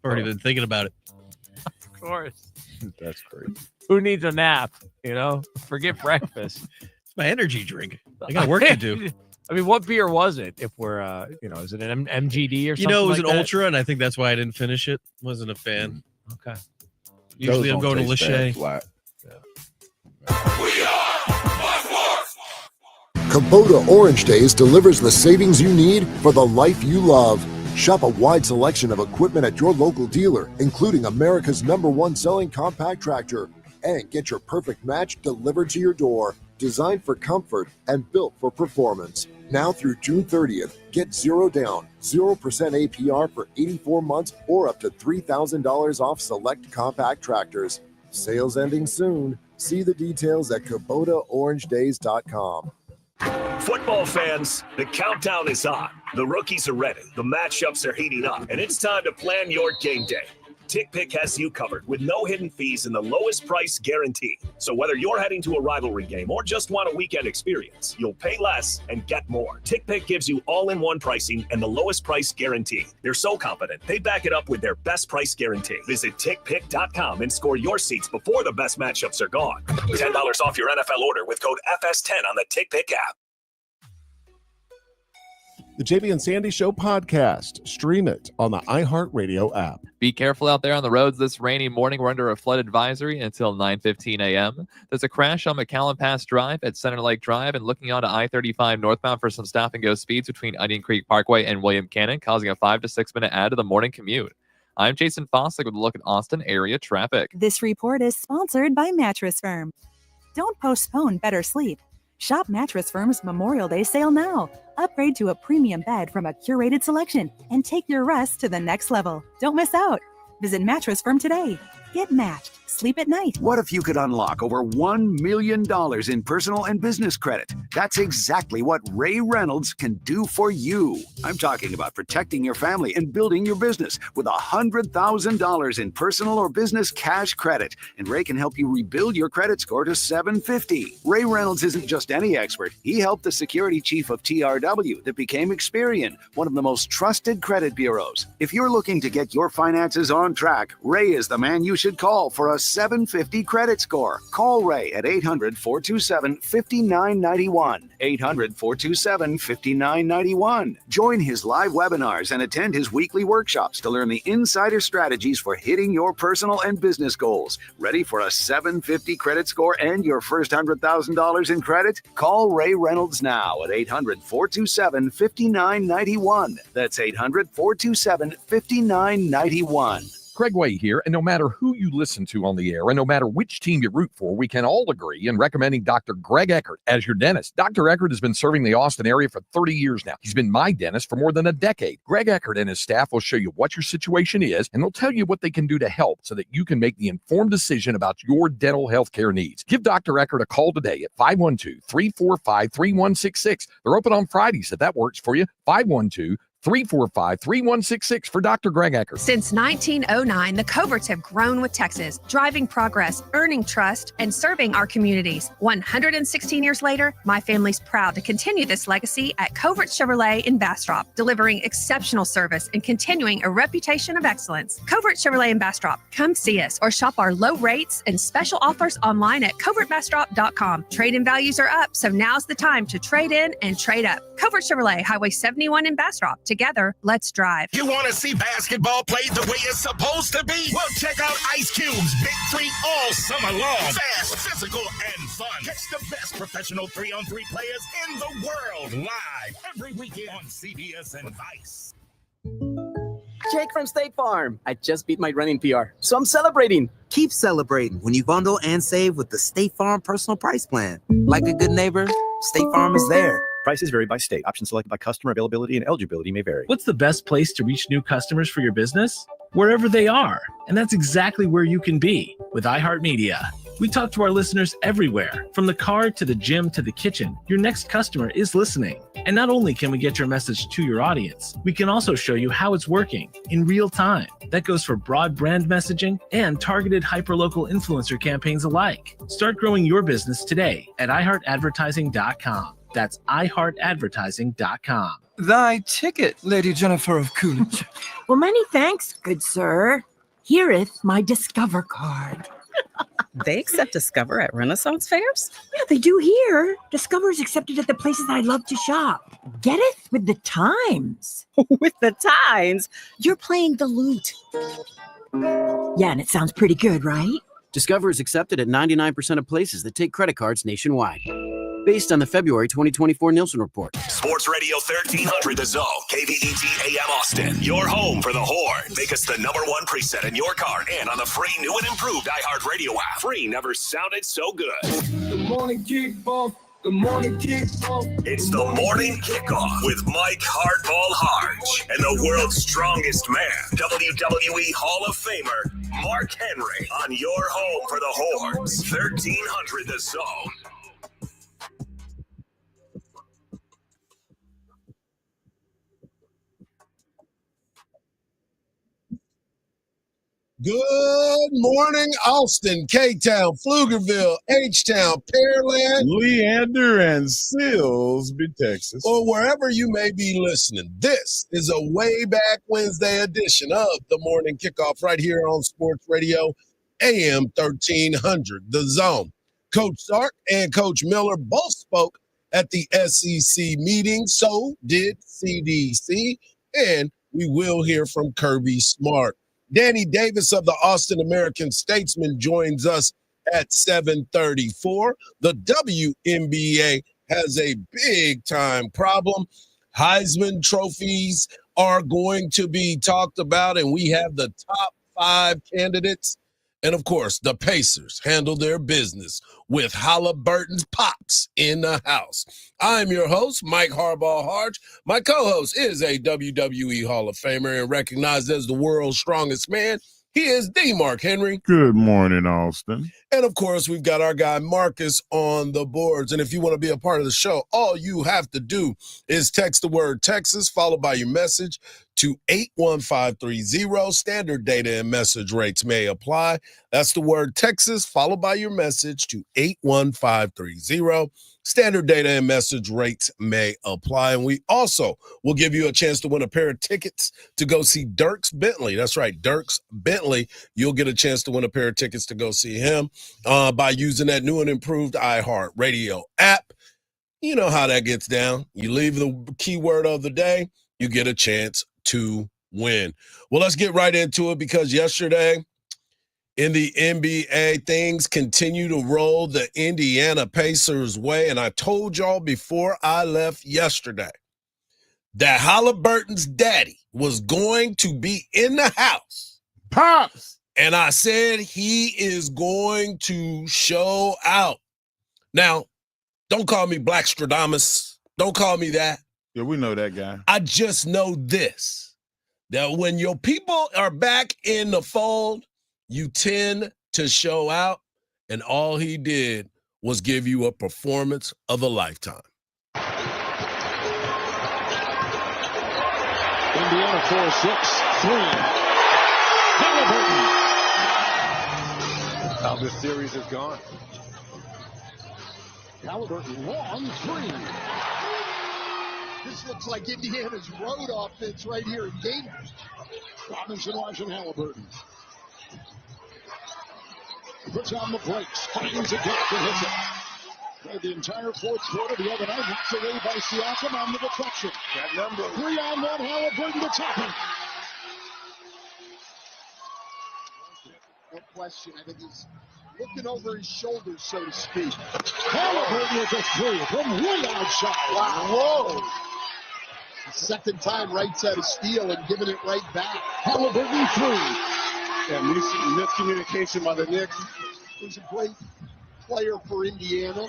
Already been thinking about it. Of course. That's great. Who needs a nap? Forget breakfast. It's my energy drink. I got work to do. I mean, what beer was it? If we're, is it an MGD or something? It was like an that? Ultra, and I think that's why I didn't finish it. Wasn't a fan. Okay. Usually I'm going to Lachey. Flat. Kubota Orange Days delivers the savings you need for the life you love. Shop a wide selection of equipment at your local dealer, including America's #1 selling compact tractor. And get your perfect match delivered to your door. Designed for comfort and built for performance. Now through June 30th, get 0 down, 0% APR for 84 months or up to $3,000 off select compact tractors. Sales ending soon. See the details at KubotaOrangeDays.com. Football fans, the countdown is on. The rookies are ready. The matchups are heating up, and it's time to plan your game day. TickPick has you covered with no hidden fees and the lowest price guarantee. So whether you're heading to a rivalry game or just want a weekend experience, you'll pay less and get more. TickPick gives you all-in-one pricing and the lowest price guarantee. They're so confident, they back it up with their best price guarantee. Visit TickPick.com and score your seats before the best matchups are gone. $10 off your NFL order with code FS10 on the TickPick app. The JB and Sandy Show podcast. Stream it on the iHeartRadio app. Be careful out there on the roads this rainy morning. We're under a flood advisory until 9:15 a.m. There's a crash on McAllen Pass Drive at Center Lake Drive and looking onto I-35 northbound for some stop-and-go speeds between Onion Creek Parkway and William Cannon, causing a 5 to 6 minute add to the morning commute. I'm Jason Fossick with a look at Austin area traffic. This report is sponsored by Mattress Firm. Don't postpone better sleep. Shop Mattress Firm's Memorial Day sale now. Upgrade to a premium bed from a curated selection and take your rest to the next level. Don't miss out. Visit Mattress Firm today. Get matched. Sleep at night. What if you could unlock over $1 million in personal and business credit? That's exactly what Ray Reynolds can do for you. I'm talking about protecting your family and building your business with $100,000 in personal or business cash credit. And Ray can help you rebuild your credit score to 750. Ray Reynolds isn't just any expert. He helped the security chief of TRW that became Experian, one of the most trusted credit bureaus. If you're looking to get your finances on track, Ray is the man you should call for a 750 credit score. Call Ray at 800-427-5991. 800-427-5991. Join his live webinars and attend his weekly workshops to learn the insider strategies for hitting your personal and business goals. Ready for a 750 credit score and your first $100,000 in credit? Call Ray Reynolds now at 800-427-5991. That's 800-427-5991. Craig Way here, and no matter who you listen to on the air and no matter which team you root for, we can all agree in recommending Dr. Greg Eckert as your dentist. Dr. Eckert has been serving the Austin area for 30 years now. He's been my dentist for more than a decade. Greg Eckert and his staff will show you what your situation is, and they'll tell you what they can do to help so that you can make the informed decision about your dental health care needs. Give Dr. Eckert a call today at 512-345-3166. They're open on Fridays if that works for you. 512-345-3166 for Dr. Greg Eckert. Since 1909, the Coverts have grown with Texas, driving progress, earning trust, and serving our communities. 116 years later, my family's proud to continue this legacy at Covert Chevrolet in Bastrop, delivering exceptional service and continuing a reputation of excellence. Covert Chevrolet in Bastrop. Come see us or shop our low rates and special offers online at covertbastrop.com. Trade-in values are up, so now's the time to trade in and trade up. Covert Chevrolet, Highway 71 in Bastrop. Together, let's drive. You want to see basketball played the way it's supposed to be? Well, check out Ice Cube's Big Three all summer long. Fast, physical, and fun. Catch the best professional 3-on-3 players in the world live every weekend on CBS and Vice. Jake from State Farm. I just beat my running PR, so I'm celebrating. Keep celebrating when you bundle and save with the State Farm Personal Price Plan. Like a good neighbor, State Farm is there. Prices vary by state. Options selected by customer. Availability and eligibility may vary. What's the best place to reach new customers for your business? Wherever they are. And that's exactly where you can be with iHeartMedia. We talk to our listeners everywhere, from the car to the gym to the kitchen. Your next customer is listening. And not only can we get your message to your audience, we can also show you how it's working in real time. That goes for broad brand messaging and targeted hyperlocal influencer campaigns alike. Start growing your business today at iHeartAdvertising.com. That's iHeartAdvertising.com. Thy ticket, Lady Jennifer of Coolidge. Well, many thanks, good sir. Hereeth my Discover card. They accept Discover at Renaissance fairs? Yeah, they do here. Discover is accepted at the places I love to shop. Getteth with the times. With the times? You're playing the lute. Yeah, and it sounds pretty good, right? Discover is accepted at 99% of places that take credit cards nationwide. Based on the February 2024 Nielsen report. Sports Radio 1300 The Zone, KVET AM Austin. Your home for the Horde. Make us the #1 preset in your car and on the free new and improved iHeartRadio app. Free never sounded so good. Good morning, Kickoff. Good morning, Kickoff. It's the morning kickoff with Mike Hardball Hardge and the world's strongest man, WWE Hall of Famer, Mark Henry, on your home for the Hordes. 1300 The Zone. Good morning, Austin, K-Town, Pflugerville, H-Town, Pearland, Leander, and Silsbee, Texas. or wherever you may be listening. This is a way back Wednesday edition of the Morning Kickoff right here on Sports Radio AM 1300, The Zone. Coach Sark and Coach Miller both spoke at the SEC meeting. So did CDC, and we will hear from Kirby Smart. Danny Davis of the Austin American-Statesman joins us at 7:34. The WNBA has a big-time problem. Heisman trophies are going to be talked about, and we have the top 5 candidates. And, of course, the Pacers handle their business with Halliburton's pops in the house. I'm your host, Mike Hardball Hardge. My co-host is a WWE Hall of Famer and recognized as the world's strongest man. He is the Mark Henry. Good morning, Austin. And, of course, we've got our guy Marcus on the boards. And if you want to be a part of the show, all you have to do is text the word Texas, followed by your message to 81530. Standard data and message rates may apply. That's the word Texas, followed by your message to 81530. Standard data and message rates may apply. And we also will give you a chance to win a pair of tickets to go see Dierks Bentley. That's right, Dierks Bentley. You'll get a chance to win a pair of tickets to go see him by using that new and improved iHeartRadio app. You know how that gets down. You leave the keyword of the day, you get a chance to win. Well, let's get right into it because yesterday in the NBA, things continue to roll the Indiana Pacers' way. And I told y'all before I left yesterday that Halliburton's daddy was going to be in the house. Pops! And I said he is going to show out. Now, don't call me Black Stradamus. Don't call me that. Yeah, we know that guy. I just know this, that when your people are back in the fold, you tend to show out, and all he did was give you a performance of a lifetime. Indiana 4-6-3. Halliburton. How this series has gone. Halliburton long 3. This looks like Indiana's road offense right here in Dayton. Robinson watching Halliburton. Puts on the brakes, finds a gap and hits it. Played the entire fourth quarter the other night, knocked away by Siakam on the deflection. That number. 3-on-1, Halliburton to top him. No question. I think he's looking over his shoulder, so to speak. Halliburton with a 3 from way outside. Wow. Whoa. Second time right side of steal and giving it right back. Halliburton 3. Yeah, miscommunication by the Knicks. He was a great player for Indiana,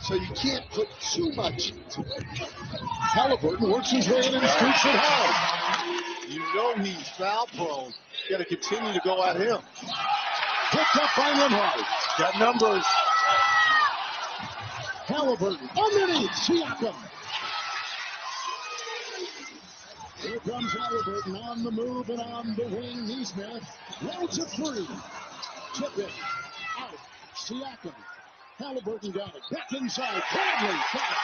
so you can't put too much into it. Halliburton works his way in and scoops it hard. You know he's foul prone. You got to continue to go at him. Picked up by Limhard. Got numbers. Halliburton underneath Siakam. Here comes Halliburton on the move and on the wing. Neesmith loads a 3. Tip it. Out. Siakam. Halliburton got it. Back inside. Bradley got it.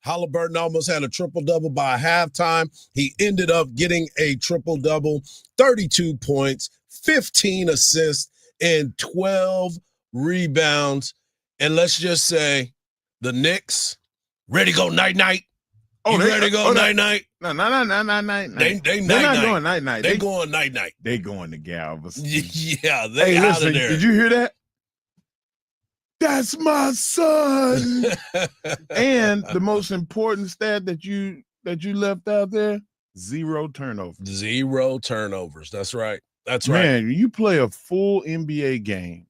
Halliburton almost had a triple-double by halftime. He ended up getting a triple-double, 32 points, 15 assists, and 12 rebounds. And let's just say the Knicks ready to go night-night. Oh, You ready to go night-night? No. They They're night-night. not going night-night. They going night-night. They going to Galveston. Yeah, they out listen, of there. did you hear that? That's my son. And the most important stat that you left out there, 0 turnovers. 0 turnovers. That's right. That's right. Man, you play a full NBA game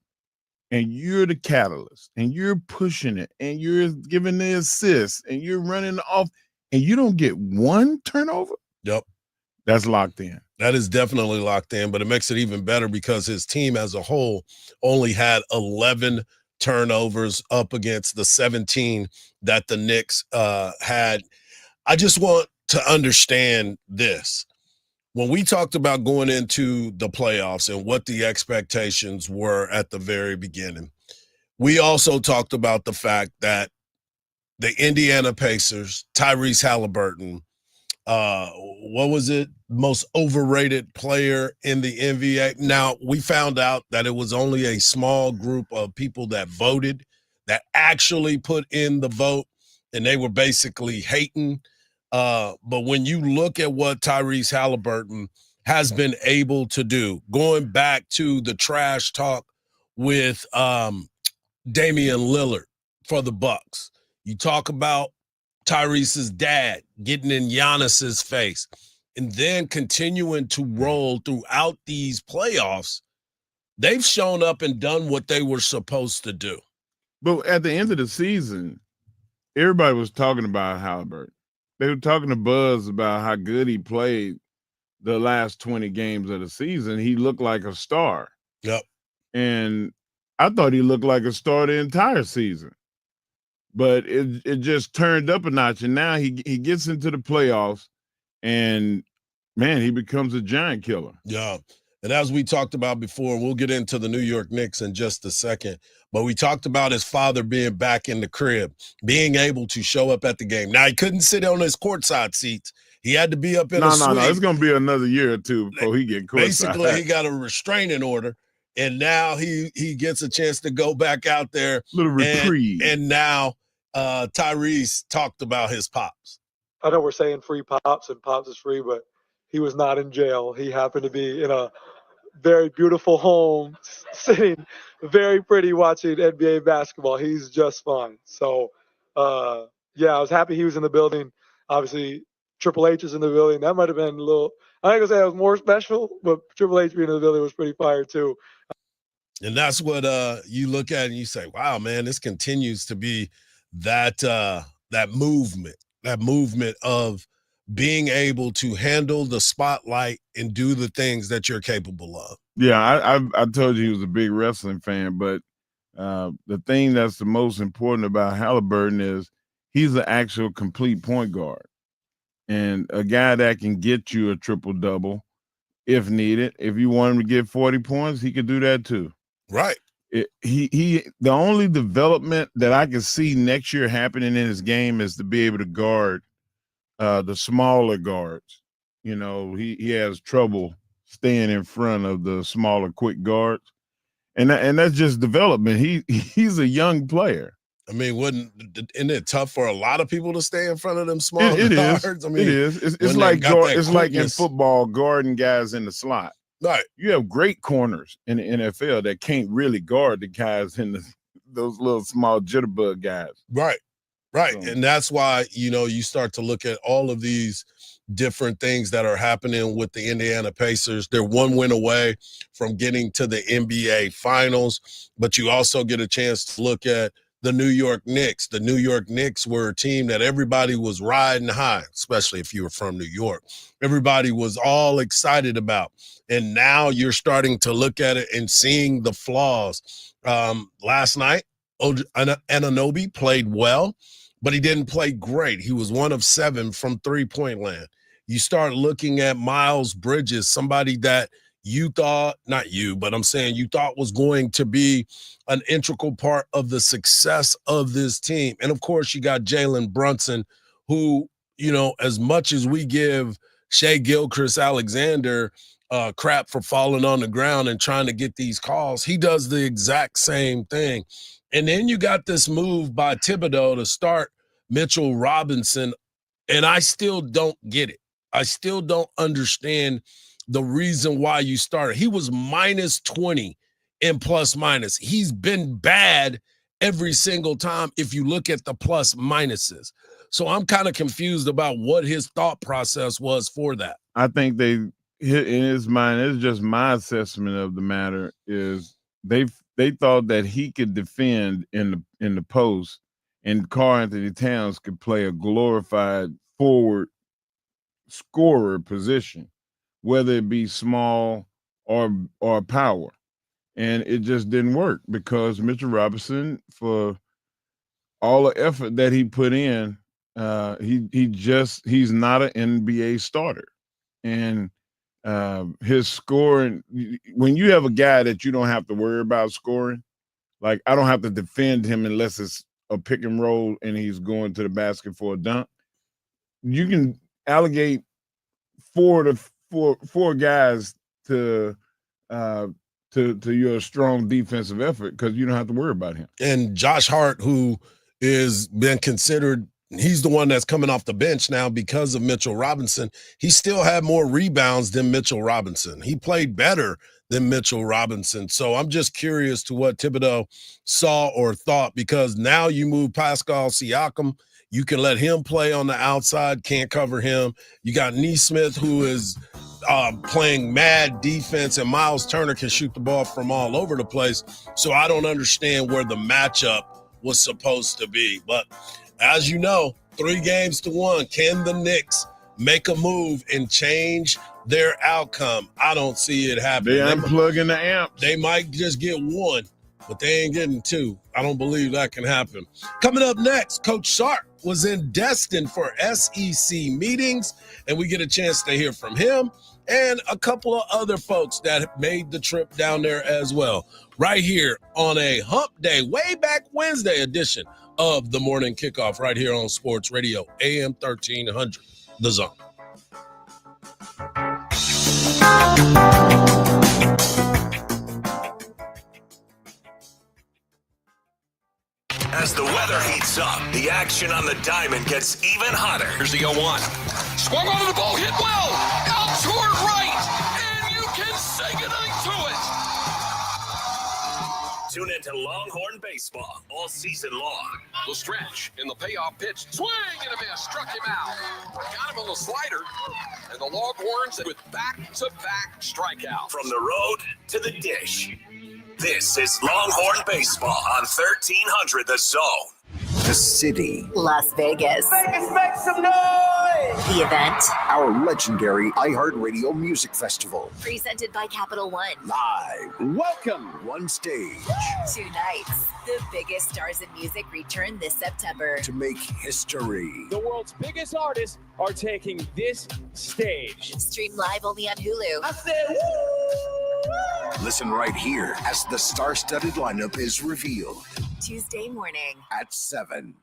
and you're the catalyst and you're pushing it and you're giving the assists and you're running off and you don't get 1 turnover? Yep. That's locked in. That is definitely locked in, but it makes it even better because his team as a whole only had 11 turnovers up against the 17 that the Knicks had. I just want to understand this. When we talked about going into the playoffs and what the expectations were at the very beginning, we also talked about the fact that the Indiana Pacers, Tyrese Halliburton, what was it? Most overrated player in the NBA. Now, we found out that it was only a small group of people that voted, that actually put in the vote, and they were basically hating. But when you look at what Tyrese Halliburton has been able to do, going back to the trash talk with Damian Lillard for the Bucks, you talk about Tyrese's dad getting in Giannis's face and then continuing to roll throughout these playoffs, they've shown up and done what they were supposed to do. But at the end of the season, everybody was talking about Halliburton. They were talking to Buzz about how good he played the last 20 games of the season. He looked like a star. Yep. And I thought he looked like a star the entire season. But it just turned up a notch, and now he gets into the playoffs, and, man, he becomes a giant killer. Yeah, and as we talked about before, we'll get into the New York Knicks in just a second, but we talked about his father being back in the crib, being able to show up at the game. Now, he couldn't sit on his courtside seats. He had to be up in a suite. No, it's going to be another year or two before he get courtside. Basically, he got a restraining order. And now he gets a chance to go back out there. Little reprieve. And now Tyrese talked about his pops. I know we're saying free pops and pops is free, but he was not in jail. He happened to be in a very beautiful home, sitting very pretty watching NBA basketball. He's just fine. So, yeah, I was happy he was in the building. Obviously, Triple H is in the building. That might have been a little – I ain't going to say it was more special, but Triple H being in the building was pretty fire too. And that's what you look at and you say, wow, man, this continues to be that movement of being able to handle the spotlight and do the things that you're capable of. Yeah, I told you he was a big wrestling fan, but the thing that's the most important about Halliburton is he's an actual complete point guard and a guy that can get you a triple-double if needed. If you want him to get 40 points, he could do that too. Right. The only development that I can see next year happening in his game is to be able to guard the smaller guards. You know, he has trouble staying in front of the smaller, quick guards, and that's just development. He's a young player. I mean, isn't it tough for a lot of people to stay in front of them small It guards? is. I mean, it is. It's like in football, guarding guys in the slot. Right. You have great corners in the NFL that can't really guard the guys in those little small jitterbug guys. Right. And that's why, you start to look at all of these different things that are happening with the Indiana Pacers. They're one win away from getting to the NBA Finals, but you also get a chance to look at the New York Knicks. The New York Knicks were a team that everybody was riding high, especially if you were from New York. Everybody was all excited about. And now you're starting to look at it and seeing the flaws. Last night, Anunoby played well, but he didn't play great. He was 1 of 7 from three-point land. You start looking at Miles Bridges, somebody that you thought, not you, but I'm saying you thought was going to be an integral part of the success of this team. And, of course, you got Jalen Brunson, who, as much as we give Shea Gilchrist-Alexander crap for falling on the ground and trying to get these calls, he does the exact same thing. And then you got this move by Thibodeau to start Mitchell Robinson, and I still don't get it. I still don't understand the reason why you started. He was minus 20 in plus minus. He's been bad every single time if you look at the plus minuses. So I'm kind of confused about what his thought process was for that. I think in his mind, it's just my assessment of the matter, is they thought that he could defend in the post, and Karl Anthony Towns could play a glorified forward scorer position, whether it be small or power. And it just didn't work because Mitchell Robinson, for all the effort that he put in, he's not an NBA starter. And his scoring, when you have a guy that you don't have to worry about scoring, like I don't have to defend him unless it's a pick and roll and he's going to the basket for a dunk, you can allocate four guys to your strong defensive effort because you don't have to worry about him. And Josh Hart, who is been considered, he's the one that's coming off the bench now because of Mitchell Robinson. He still had more rebounds than Mitchell Robinson. He played better than Mitchell Robinson. So I'm just curious to what Thibodeau saw or thought, because now you move Pascal Siakam. You can let him play on the outside, can't cover him. You got Nesmith, who is playing mad defense, and Miles Turner can shoot the ball from all over the place. So I don't understand where the matchup was supposed to be. But as you know, 3-1, can the Knicks make a move and change their outcome? I don't see it happening. They're unplugging the amps. They might just get one, but they ain't getting two. I don't believe that can happen. Coming up next, Coach Sharp was in Destin for SEC meetings, and we get a chance to hear from him and a couple of other folks that made the trip down there as well, right here on a hump day, way back Wednesday edition of the Morning Kickoff, right here on Sports Radio, AM 1300, The Zone. As the weather heats up, the action on the diamond gets even hotter. Here's the 0-1. Swung onto the ball, hit well, out toward right, and you can say goodnight to it. Tune into Longhorn Baseball all season long. The stretch in the payoff pitch, swing and a miss, struck him out. Got him on the slider, and the Longhorns with back-to-back strikeouts. From the road to the dish. This is Longhorn Baseball on 1300 The Zone. The city. Las Vegas. Vegas, make some noise! The event. Our legendary iHeartRadio Music Festival. Presented by Capital One. Live. Welcome. One stage. 2 nights. The biggest stars in music return this September. To make history. The world's biggest artists are taking this stage. Stream live only on Hulu. I said, woo! Listen right here as the star-studded lineup is revealed. Tuesday morning at 7.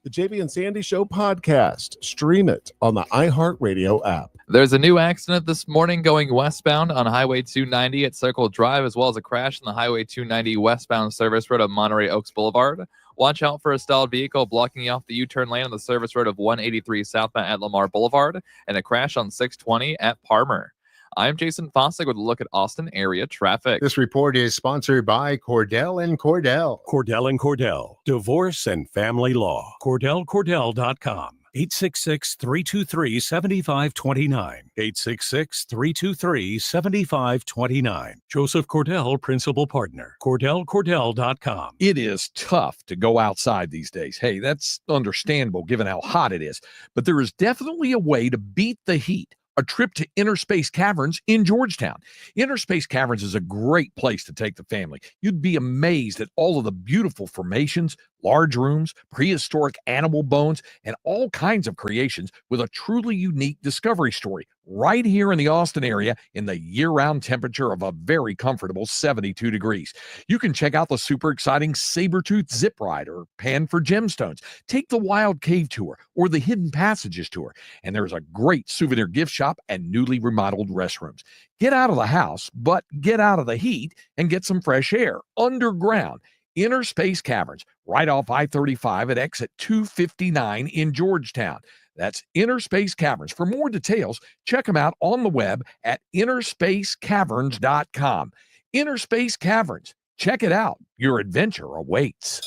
The JV and Sandy Show podcast. Stream it on the iHeartRadio app. There's a new accident this morning going westbound on Highway 290 at Circle Drive, as well as a crash on the Highway 290 westbound service road of Monterey Oaks Boulevard. Watch out for a stalled vehicle blocking off the U-turn lane on the service road of 183 southbound at Lamar Boulevard, and a crash on 620 at Parmer. I'm Jason Fossick with a look at Austin area traffic. This report is sponsored by Cordell & Cordell. Cordell & Cordell. Divorce and Family Law. CordellCordell.com. 866-323-7529. 866-323-7529. Joseph Cordell, Principal Partner. CordellCordell.com. It is tough to go outside these days. Hey, that's understandable given how hot it is. But there is definitely a way to beat the heat. A trip to Interspace Caverns in Georgetown. Interspace Caverns is a great place to take the family. You'd be amazed at all of the beautiful formations, Large rooms, prehistoric animal bones, and all kinds of creations with a truly unique discovery story right here in the Austin area in the year-round temperature of a very comfortable 72 degrees. You can check out the super exciting Sabertooth Zip Ride or Pan for Gemstones. Take the Wild Cave Tour or the Hidden Passages Tour. And there's a great souvenir gift shop and newly remodeled restrooms. Get out of the house, but get out of the heat and get some fresh air underground. Inner Space Caverns, right off I-35 at exit 259 in Georgetown. That's Inner Space Caverns. For more details, check them out on the web at innerspacecaverns.com. Inner Space Caverns. Check it out. Your adventure awaits.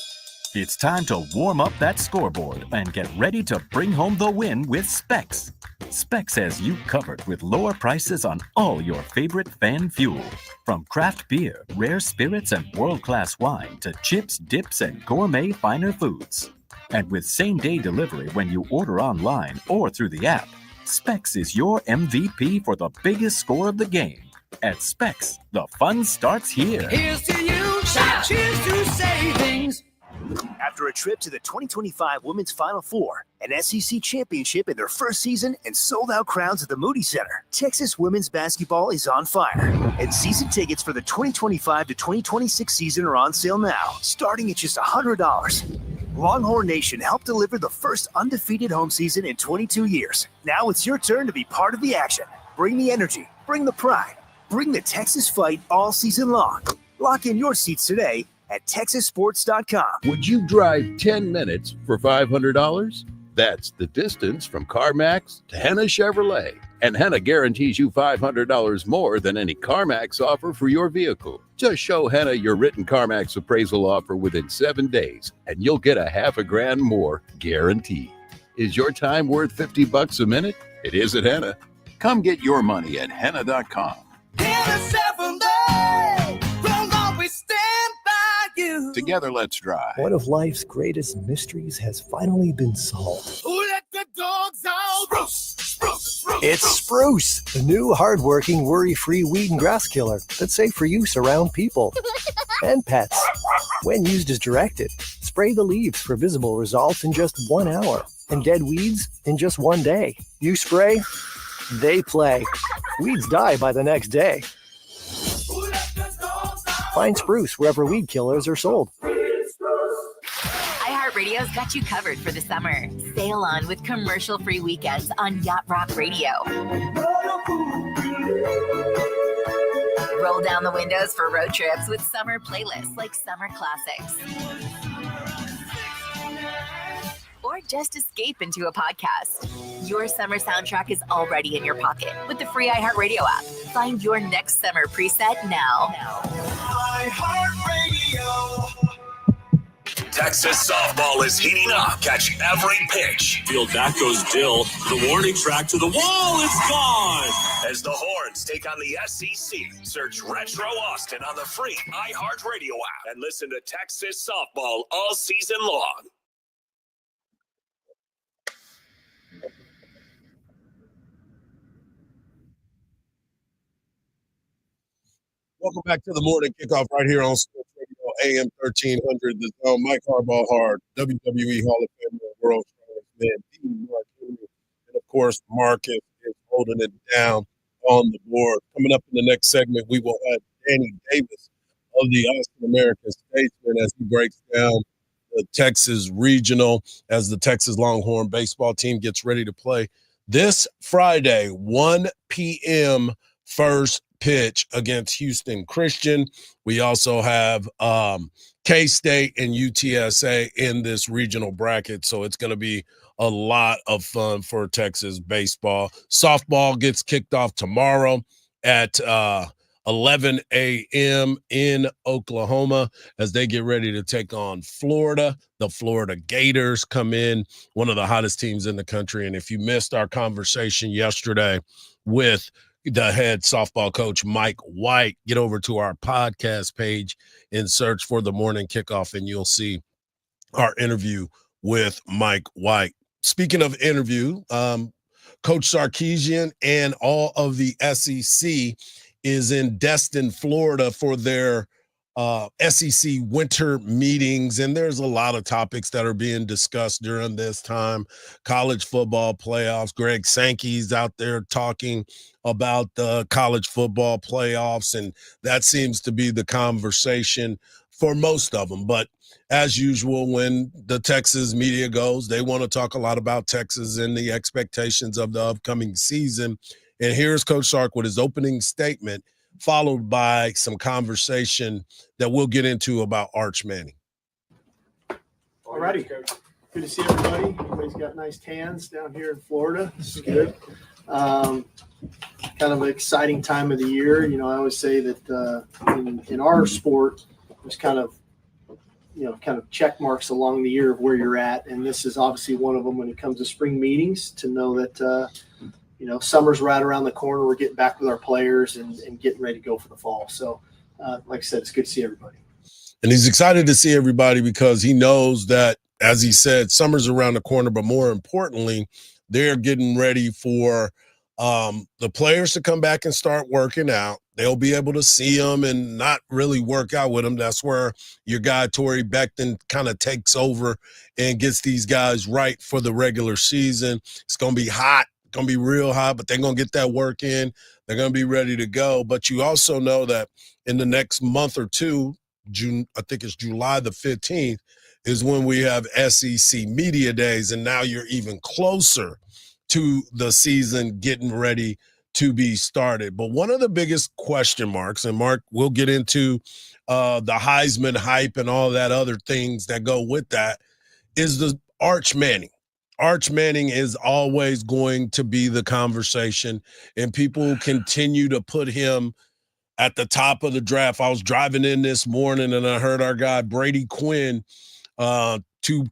It's time to warm up that scoreboard and get ready to bring home the win with Specs. Specs has you covered with lower prices on all your favorite fan fuel. From craft beer, rare spirits, and world-class wine to chips, dips, and gourmet finer foods. And with same-day delivery when you order online or through the app, Specs is your MVP for the biggest score of the game. At Specs, the fun starts here. Here's to you, shout cheers to savings. After a trip to the 2025 Women's Final Four, an SEC championship in their first season, and sold-out crowds at the Moody Center, Texas women's basketball is on fire. And season tickets for the 2025 to 2026 season are on sale now, starting at just $100. Longhorn Nation helped deliver the first undefeated home season in 22 years. Now it's your turn to be part of the action. Bring the energy, bring the pride, bring the Texas fight all season long. Lock in your seats today at TexasSports.com. Would you drive 10 minutes for $500? That's the distance from CarMax to Henna Chevrolet. And Henna guarantees you $500 more than any CarMax offer for your vehicle. Just show Henna your written CarMax appraisal offer within 7 days, and you'll get $500,000 more guaranteed. Is your time worth $50 a minute? It is at Henna. Come get your money at Henna.com. Henna Chevrolet, we'll always stand by you. Together, let's drive. One of life's greatest mysteries has finally been solved. Who let the dogs out? Spruce, spruce, spruce. It's Spruce, the new hard-working, worry-free weed and grass killer that's safe for use around people and pets. When used as directed, spray the leaves for visible results in just 1 hour and dead weeds in just 1 day. You spray, they play. Weeds die by the next day. Find Spruce wherever weed killers are sold. iHeartRadio's got you covered for the summer. Sail on with commercial-free weekends on Yacht Rock Radio. Roll down the windows for road trips with summer playlists like Summer Classics. Or just escape into a podcast. Your summer soundtrack is already in your pocket with the free iHeartRadio app. Find your next summer preset now. iHeartRadio. Texas softball is heating up. Catch every pitch. Field back goes Dill. The warning track to the wall. It's gone. As the Horns take on the SEC, search Retro Austin on the free iHeartRadio app and listen to Texas softball all season long. Welcome back to the morning kickoff right here on Sports Radio AM 1300. The Zone. Mike Hardball, WWE Hall of Famer, World Strongest Man, Mark Henry, and of course Marcus is holding it down on the board. Coming up in the next segment, we will have Danny Davis of the Austin American Statesman as he breaks down the Texas Regional as the Texas Longhorn baseball team gets ready to play this Friday, 1 p.m. first pitch against Houston Christian. We also have K-State and UTSA in this regional bracket, so it's going to be a lot of fun for Texas baseball. Softball gets kicked off tomorrow at 11 a.m. in Oklahoma as they get ready to take on Florida. The Florida Gators come in, one of the hottest teams in the country. And if you missed our conversation yesterday with the head softball coach, Mike White, get over to our podcast page and search for the morning kickoff, and you'll see our interview with Mike White. Speaking of interview, Coach Sarkisian and all of the SEC is in Destin, Florida for their SEC winter meetings, and there's a lot of topics that are being discussed during this time. College football playoffs. Greg Sankey's out there talking about the college football playoffs, and that seems to be the conversation for most of them. But as usual, when the Texas media goes, they want to talk a lot about Texas and the expectations of the upcoming season. And here's Coach Sark with his opening statement, followed by some conversation that we'll get into about Arch Manning. All righty. Good to see everybody. Everybody's got nice tans down here in Florida. This is good. Kind of an exciting time of the year. You know, I always say that in our sport, there's kind of check marks along the year of where you're at. And this is obviously one of them when it comes to spring meetings, to know that, summer's right around the corner. We're getting back with our players and getting ready to go for the fall. So, like I said, it's good to see everybody. And he's excited to see everybody because he knows that, as he said, summer's around the corner, but more importantly, they're getting ready for the players to come back and start working out. They'll be able to see them and not really work out with them. That's where your guy, Torrey Becton, kind of takes over and gets these guys right for the regular season. It's going to be hot. Going to be real hot, but they're going to get that work in. They're going to be ready to go. But you also know that in the next month or two, June, I think it's July the 15th, is when we have SEC Media Days, and now you're even closer to the season getting ready to be started. But one of the biggest question marks, and Mark, we'll get into the Heisman hype and all that other things that go with that, is the Arch Manning. Arch Manning is always going to be the conversation, and people continue to put him at the top of the draft. I was driving in this morning, and I heard our guy Brady Quinn, two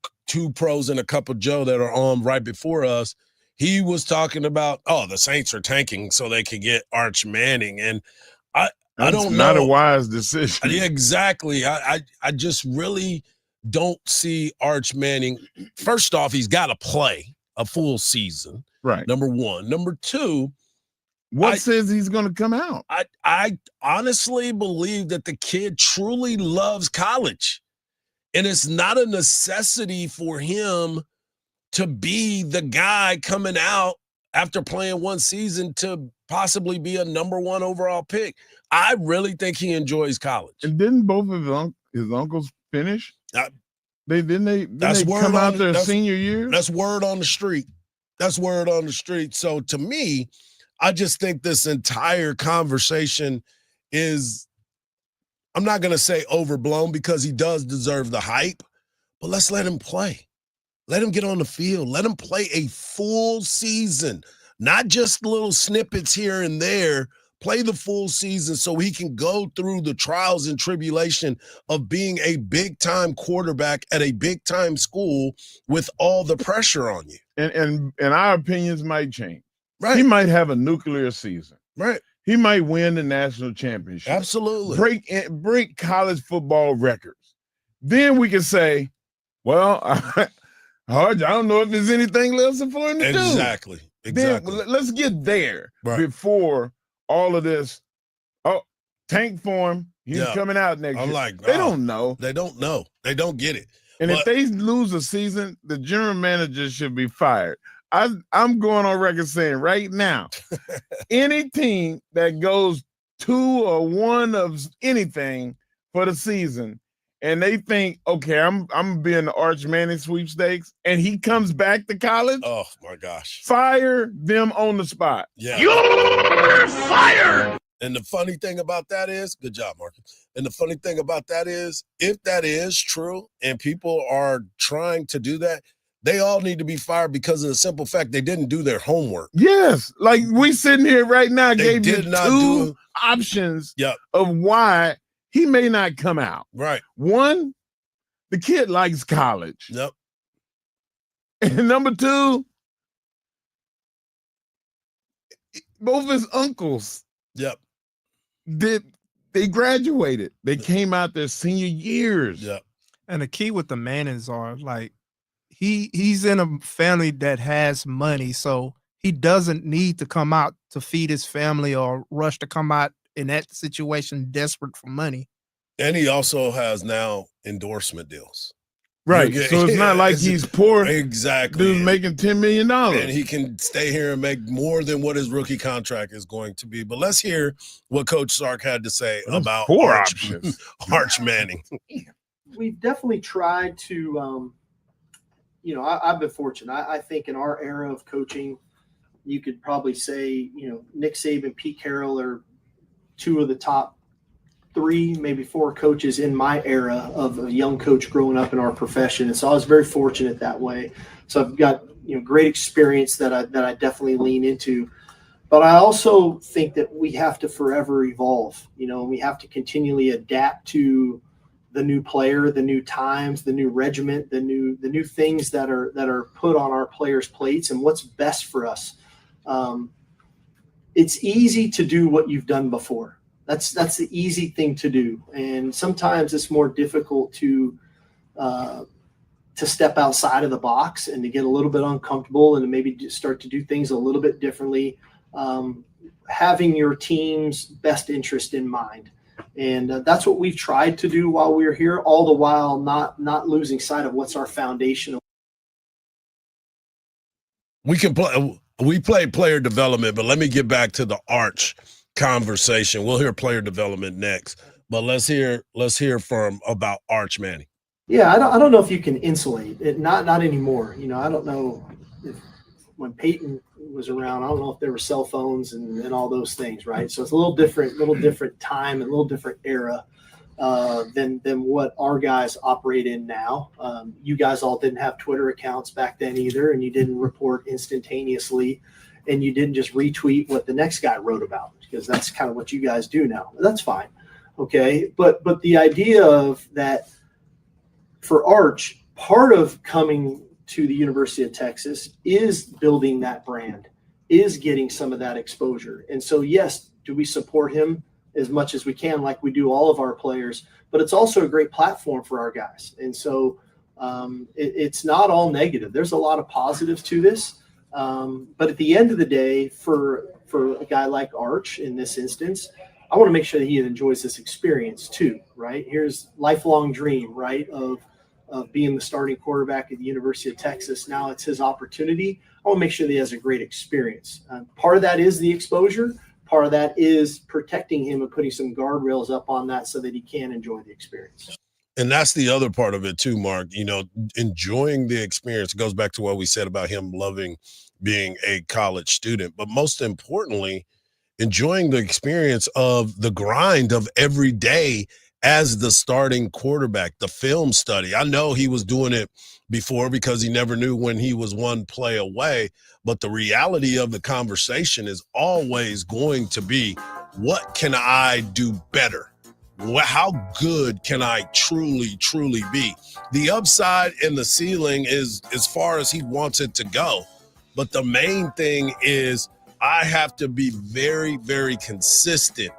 pros and a cup of Joe that are on right before us. He was talking about, the Saints are tanking so they can get Arch Manning, and I don't know. Not a wise decision. Yeah, exactly. I just really don't see Arch Manning. First off, he's got to play a full season. Right. Number one. Number two, what says he's going to come out? I honestly believe that the kid truly loves college, and it's not a necessity for him to be the guy coming out after playing one season to possibly be a number one overall pick. I really think he enjoys college. And didn't both of his uncles finish? They come out their senior year? That's word on the street. So to me, I just think this entire conversation is, I'm not going to say overblown because he does deserve the hype, but let's let him play. Let him get on the field. Let him play a full season, not just little snippets here and there. Play the full season so he can go through the trials and tribulation of being a big-time quarterback at a big-time school with all the pressure on you. And our opinions might change. Right. He might have a nuclear season. Right. He might win the national championship. Absolutely. Break college football records. Then we can say, well, Hardge, I don't know if there's anything else for him to do. Exactly. Then let's get there before all of this. Oh, tank for him. He's coming out next year. They don't know. They don't know. They don't get it. And if they lose a season, the general manager should be fired. I'm going on record saying right now, any team that goes 2 or 1 of anything for the season, and they think, okay, I'm being the Arch Manning sweepstakes, and he comes back to college. Oh my gosh! Fire them on the spot. Yeah, you're fired. And the funny thing about that is, good job, Marcus. And the funny thing about that is, if that is true, and people are trying to do that, they all need to be fired because of the simple fact they didn't do their homework. Yes, like we sitting here right now, gave you 2 options of why he may not come out. Right. One, the kid likes college. Yep. And number 2, both his uncles. Yep. They graduated. They came out their senior years. Yep. And the key with the Mannings are like he's in a family that has money, so he doesn't need to come out to feed his family or rush to come out in that situation desperate for money. And he also has now endorsement deals. Right. So it's not like he's poor. Exactly. Dude's making $10 million. And he can stay here and make more than what his rookie contract is going to be. But let's hear what Coach Sark had to say about Arch Manning. We've definitely tried to, I've been fortunate. I think in our era of coaching, you could probably say, Nick Saban, Pete Carroll are two of the top 3, maybe 4 coaches in my era of a young coach growing up in our profession. And so I was very fortunate that way. So I've got, great experience that I definitely lean into. But I also think that we have to forever evolve, and we have to continually adapt to the new player, the new times, the new regiment, the new things that are put on our players' plates and what's best for us. It's easy to do what you've done before. That's the easy thing to do. And sometimes it's more difficult to step outside of the box and to get a little bit uncomfortable and to maybe just start to do things a little bit differently, having your team's best interest in mind. And that's what we've tried to do while we're here, all the while not losing sight of what's our foundation. We play player development, but let me get back to the Arch conversation. We'll hear player development next, but let's hear about Arch Manning. Yeah, I don't know if you can insulate it. Not anymore. I don't know if when Peyton was around, I don't know if there were cell phones and all those things, right? So it's a little different time, and a little different era than what our guys operate in now. You guys all didn't have Twitter accounts back then either, and you didn't report instantaneously, and you didn't just retweet what the next guy wrote about, because that's kind of what you guys do now. That's fine. Okay. But the idea of that for Arch, part of coming to the University of Texas is building that brand, is getting some of that exposure. And so, yes, do we support him as much as we can, like we do all of our players, but it's also a great platform for our guys. And so it's not all negative. There's a lot of positives to this. But at the end of the day, for a guy like Arch in this instance, I want to make sure that he enjoys this experience too, right? Here's lifelong dream, right, of being the starting quarterback at the University of Texas. Now it's his opportunity. I want to make sure that he has a great experience. Part of that is the exposure. Part of that is protecting him and putting some guardrails up on that so that he can enjoy the experience. And that's the other part of it too, Mark. Enjoying the experience goes back to what we said about him loving being a college student, but most importantly, enjoying the experience of the grind of every day as the starting quarterback, the film study. I know he was doing it before because he never knew when he was one play away, but the reality of the conversation is always going to be, what can I do better? How good can I truly, truly be? The upside and the ceiling is as far as he wants it to go. But the main thing is I have to be very, very consistent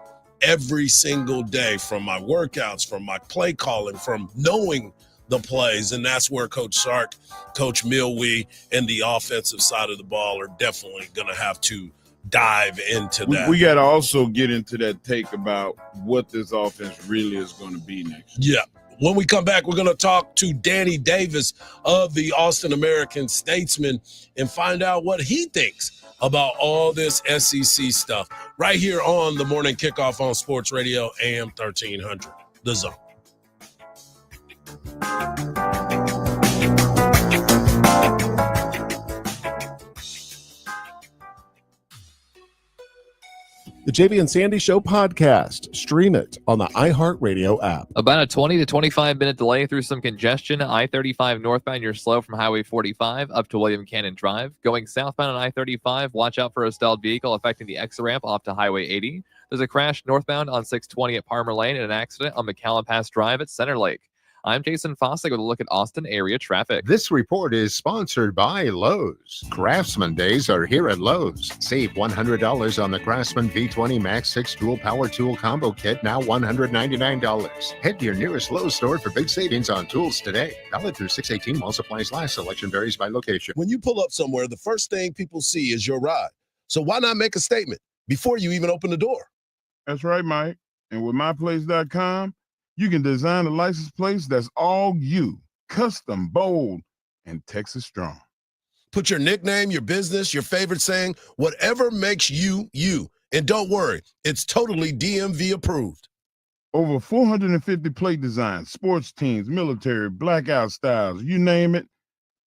every single day, from my workouts, from my play calling, from knowing the plays. And that's where Coach Sark, Coach Milwee, and the offensive side of the ball are definitely going to have to dive into that. We got to also get into that take about what this offense really is going to be next year. Yeah. When we come back, we're going to talk to Danny Davis of the Austin American-Statesman and find out what he thinks about all this SEC stuff right here on the Morning Kickoff on Sports Radio AM 1300, The Zone. The JB and Sandy Show podcast. Stream it on the iHeartRadio app. About a 20 to 25-minute delay through some congestion. I-35 northbound, you're slow from Highway 45 up to William Cannon Drive. Going southbound on I-35, watch out for a stalled vehicle affecting the exit ramp off to Highway 80. There's a crash northbound on 620 at Palmer Lane and an accident on McCallum Pass Drive at Center Lake. I'm Jason Fossick with a look at Austin area traffic. This report is sponsored by Lowe's. Craftsman Days are here at Lowe's. Save $100 on the Craftsman V20 Max 6 Tool Power Tool Combo Kit, now $199. Head to your nearest Lowe's store for big savings on tools today. Valid through 6/18 while supplies last. Selection varies by location. When you pull up somewhere, the first thing people see is your ride. So why not make a statement before you even open the door? That's right, Mike. And with MyPlace.com, You can design a license plate that's all you, custom, bold, and Texas strong. Put your nickname, your business, your favorite saying, whatever makes you, you. And don't worry, it's totally DMV approved. Over 450 plate designs, sports teams, military, blackout styles, you name it.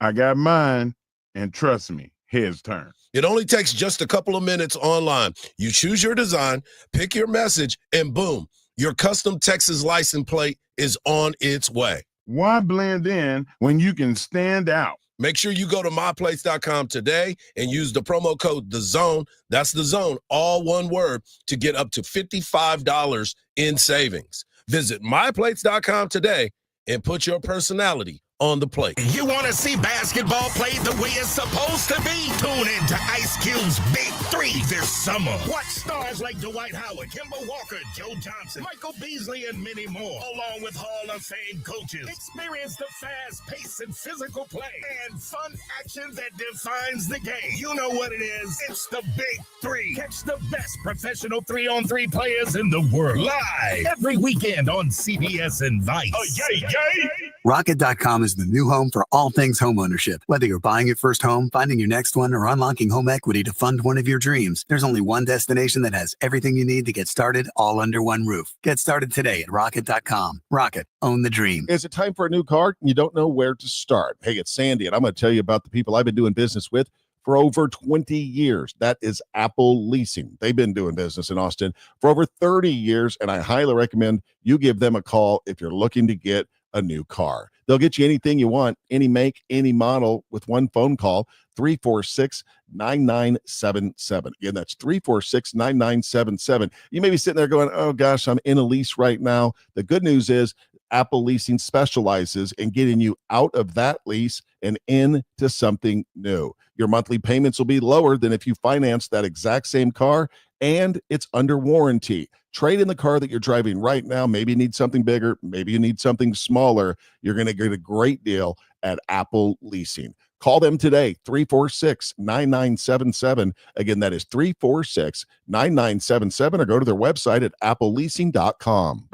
I got mine, and trust me, heads turn. It only takes just a couple of minutes online. You choose your design, pick your message, and boom, your custom Texas license plate is on its way. Why blend in when you can stand out? Make sure you go to myplace.com today and use the promo code THEZONE, that's the zone, all one word, to get up to $55 in savings. Visit myplace.com today and put your personality on the plate. You want to see basketball played the way it's supposed to be? Tune in to Ice Cube's Big Three this summer. Watch stars like Dwight Howard, Kemba Walker, Joe Johnson, Michael Beasley, and many more, along with Hall of Fame coaches. Experience the fast pace and physical play and fun action that defines the game. You know what it is. It's the Big Three. Catch the best professional 3-on-3 players in the world live every weekend on CBS and Vice. Oh, yay, yay! Rocket.com is the new home for all things homeownership. Whether you're buying your first home, finding your next one, or unlocking home equity to fund one of your dreams, there's only one destination that has everything you need to get started all under one roof. Get started today at Rocket.com. Rocket, own the dream. Is it time for a new car? You don't know where to start. Hey, it's Sandy, and I'm going to tell you about the people I've been doing business with for over 20 years. That is Apple Leasing. They've been doing business in Austin for over 30 years, and I highly recommend you give them a call if you're looking to get a new car. They'll get you anything you want, any make, any model, with one phone call, 346-9977. Again, that's 346-9977. You may be sitting there going, oh gosh, I'm in a lease right now. The good news is Apple Leasing specializes in getting you out of that lease and into something new. Your monthly payments will be lower than if you finance that exact same car, and it's under warranty. Trade in the car that you're driving right now. Maybe you need something bigger. Maybe you need something smaller. You're going to get a great deal at Apple Leasing. Call them today, 346-9977. Again, that is 346-9977, or go to their website at appleleasing.com.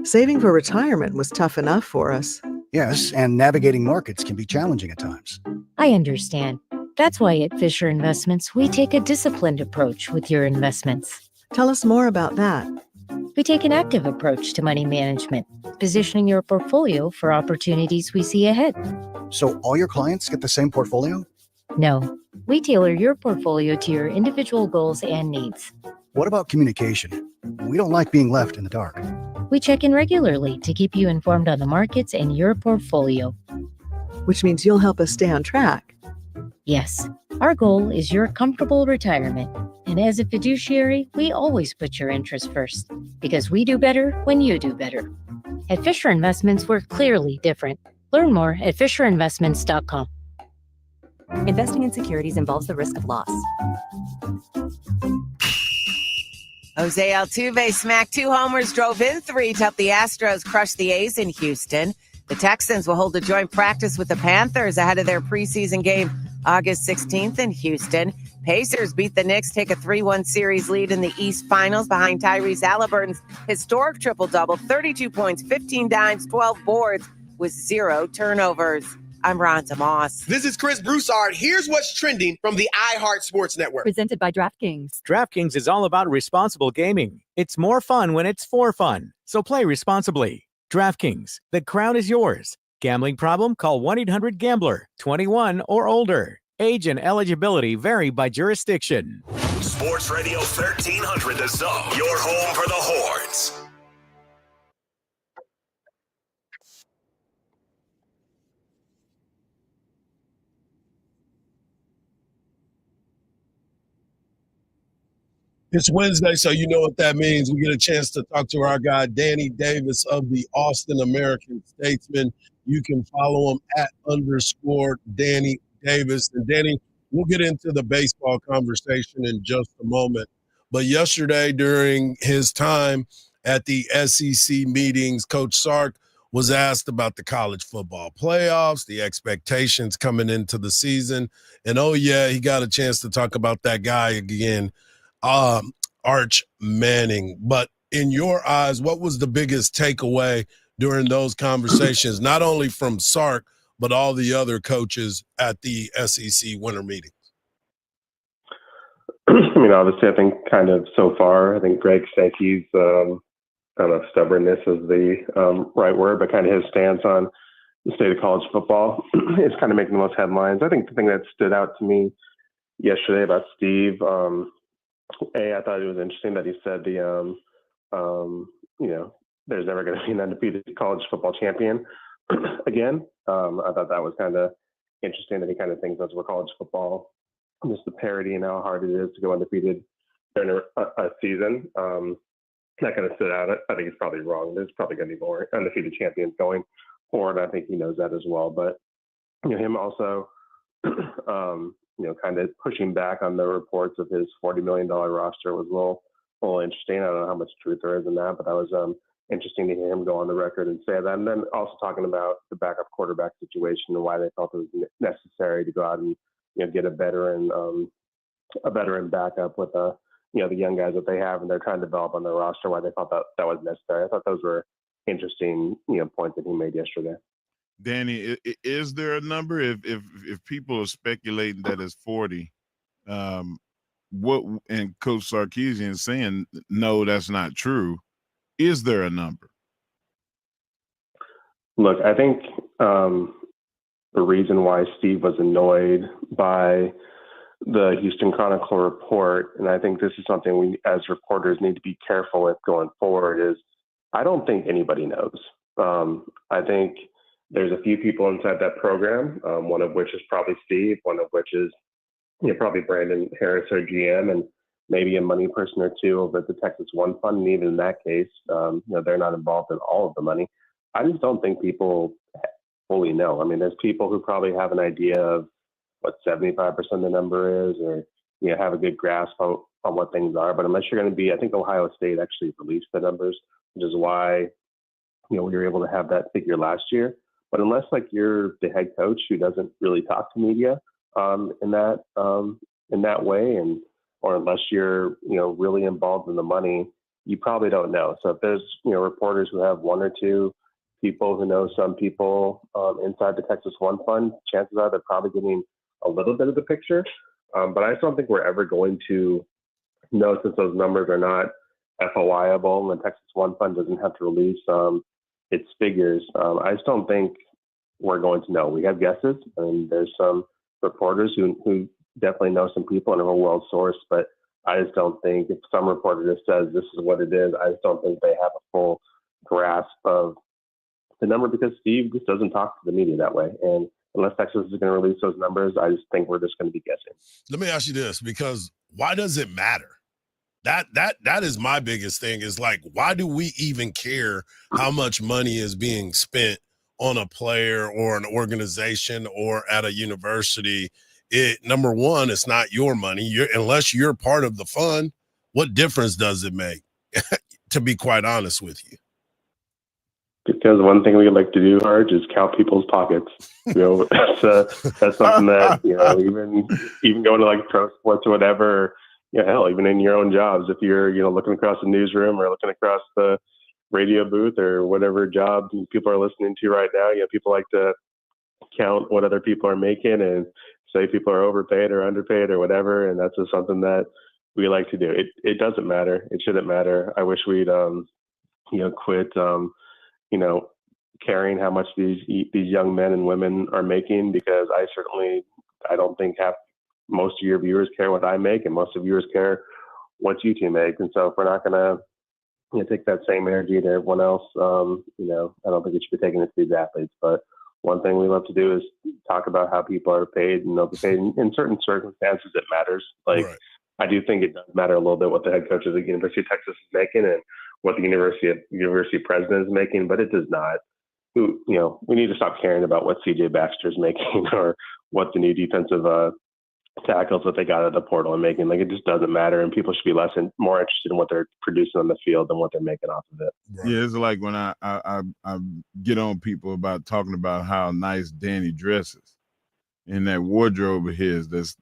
Saving for retirement was tough enough for us. Yes, and navigating markets can be challenging at times. I understand. That's why at Fisher Investments, we take a disciplined approach with your investments. Tell us more about that. We take an active approach to money management, positioning your portfolio for opportunities we see ahead. So all your clients get the same portfolio? No, we tailor your portfolio to your individual goals and needs. What about communication? We don't like being left in the dark. We check in regularly to keep you informed on the markets and your portfolio. Which means you'll help us stay on track. Yes, our goal is your comfortable retirement. And as a fiduciary, we always put your interests first, because we do better when you do better. At Fisher Investments, we're clearly different. Learn more at FisherInvestments.com. Investing in securities involves the risk of loss. Jose Altuve smacked 2 homers, drove in 3 to help the Astros crush the A's in Houston. The Texans will hold a joint practice with the Panthers ahead of their preseason game August 16th in Houston. Pacers beat the Knicks, take a 3-1 series lead in the East Finals behind Tyrese Halliburton's historic triple-double, 32 points, 15 dimes, 12 boards with 0 turnovers. I'm Rhonda Moss. This is Chris Broussard. Here's what's trending from the iHeart Sports Network. Presented by DraftKings. DraftKings is all about responsible gaming. It's more fun when it's for fun. So play responsibly. DraftKings, the crown is yours. Gambling problem? Call 1-800-GAMBLER. 21 or older. Age and eligibility vary by jurisdiction. Sports Radio 1300 The Zone, your home for the Horns. It's Wednesday, so you know what that means. We get a chance to talk to our guy, Danny Davis of the Austin American Statesman. You can follow him at _Danny Davis. And Danny, we'll get into the baseball conversation in just a moment. But yesterday, during his time at the SEC meetings, Coach Sark was asked about the college football playoffs, the expectations coming into the season. And, oh, yeah, he got a chance to talk about that guy again, Arch Manning. But in your eyes, what was the biggest takeaway during those conversations, not only from Sark, but all the other coaches at the SEC winter meetings? I mean, obviously, I think kind of so far, I think Greg Sankey's kind of stubbornness is the right word, but kind of his stance on the state of college football is kind of making the most headlines. I think the thing that stood out to me yesterday about Steve, I thought it was interesting that he said there's never going to be an undefeated college football champion again. I thought that was kind of interesting that he kind of thinks that's what college football, just the parity and how hard it is to go undefeated during a season. That kind of stood out. I think he's probably wrong. There's probably going to be more undefeated champions going forward. I think he knows that as well. But him also, kind of pushing back on the reports of his $40 million roster was a little interesting. I don't know how much truth there is in that, but that was interesting to hear him go on the record and say that. And then also talking about the backup quarterback situation and why they felt it was necessary to go out and get a veteran backup with the young guys that they have, and they're trying to develop on their roster, why they thought that was necessary. I thought those were interesting, points that he made yesterday. Danny, is there a number? If people are speculating that it's 40, what, and Coach Sarkisian is saying no, that's not true. Is there a number? Look, I think the reason why Steve was annoyed by the Houston Chronicle report, and I think this is something we as reporters need to be careful with going forward, is I don't think anybody knows. I think there's a few people inside that program, one of which is probably Steve, one of which is probably Brandon Harris, our GM, and maybe a money person or two over at the Texas One Fund. And even in that case, they're not involved in all of the money. I just don't think people fully know. I mean, there's people who probably have an idea of what 75% of the number is, or have a good grasp on what things are. But unless you're going to be, I think Ohio State actually released the numbers, which is why we were able to have that figure last year. But unless you're the head coach who doesn't really talk to media in that way, or unless you're really involved in the money, you probably don't know. So if there's reporters who have one or two people who know some people inside the Texas One Fund, chances are they're probably getting a little bit of the picture. But I just don't think we're ever going to know, since those numbers are not FOIable and the Texas One Fund doesn't have to release its figures. I just don't think we're going to know. We have guesses, and there's some reporters who definitely know some people and are a world source, but I just don't think if some reporter just says this is what it is, I just don't think they have a full grasp of the number, because Steve just doesn't talk to the media that way. And unless Texas is going to release those numbers, I just think we're just going to be guessing. Let me ask you this, because why does it matter? That is my biggest thing, is why do we even care how much money is being spent on a player or an organization or at a university? Number one, it's not your money. Unless you're part of the fund, what difference does it make? To be quite honest with you. Because one thing we like to do, Hardge, is count people's pockets. That's something that even going to pro sports or whatever. Hell, even in your own jobs, if you're looking across the newsroom or looking across the radio booth or whatever job people are listening to right now, people like to count what other people are making and say people are overpaid or underpaid or whatever, and that's just something that we like to do. It doesn't matter. It shouldn't matter. I wish we'd quit caring how much these young men and women are making, because I don't think most of your viewers care what I make, and most of viewers care what you two make. And so if we're not going to take that same energy to everyone else, I don't think it should be taken to these athletes. But one thing we love to do is talk about how people are paid and overpaid. In certain circumstances, it matters. Right. I do think it does matter a little bit what the head coach of the University of Texas is making and what the university president is making, but it does not. We need to stop caring about what CJ Baxter is making or what the new defensive tackles that they got at the portal and making. It just doesn't matter, and people should be more interested in what they're producing on the field than what they're making off of it. Right. Yeah, it's like when I get on people about talking about how nice Danny dresses in that wardrobe of his. That's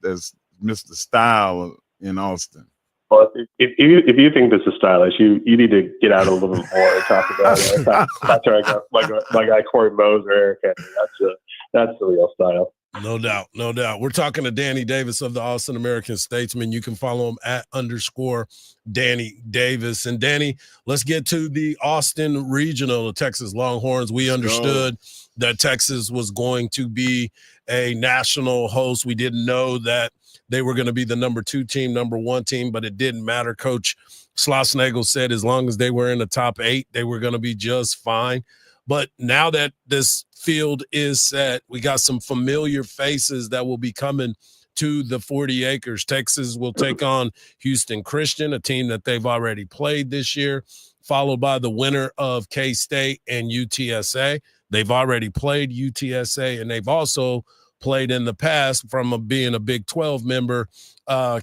Mr. Style in Austin. Well, if you think this is stylish, you need to get out a little bit more and talk about it. That's where I got my guy Corey Mose or Eric Henry. That's the real style. No doubt, no doubt. We're talking to Danny Davis of the Austin American Statesman. You can follow him at _Danny Davis. And Danny, let's get to the Austin Regional, the Texas Longhorns. We understood that Texas was going to be a national host. We didn't know that they were going to be the number 2 team, number 1 team, but it didn't matter. Coach Schlossnagle said as long as they were in the top 8, they were going to be just fine. But now that this field is set, we got some familiar faces that will be coming to the 40 acres. Texas will take on Houston Christian, a team that they've already played this year, followed by the winner of K-State and UTSA. They've already played UTSA, and they've also played in the past from being a Big 12 member,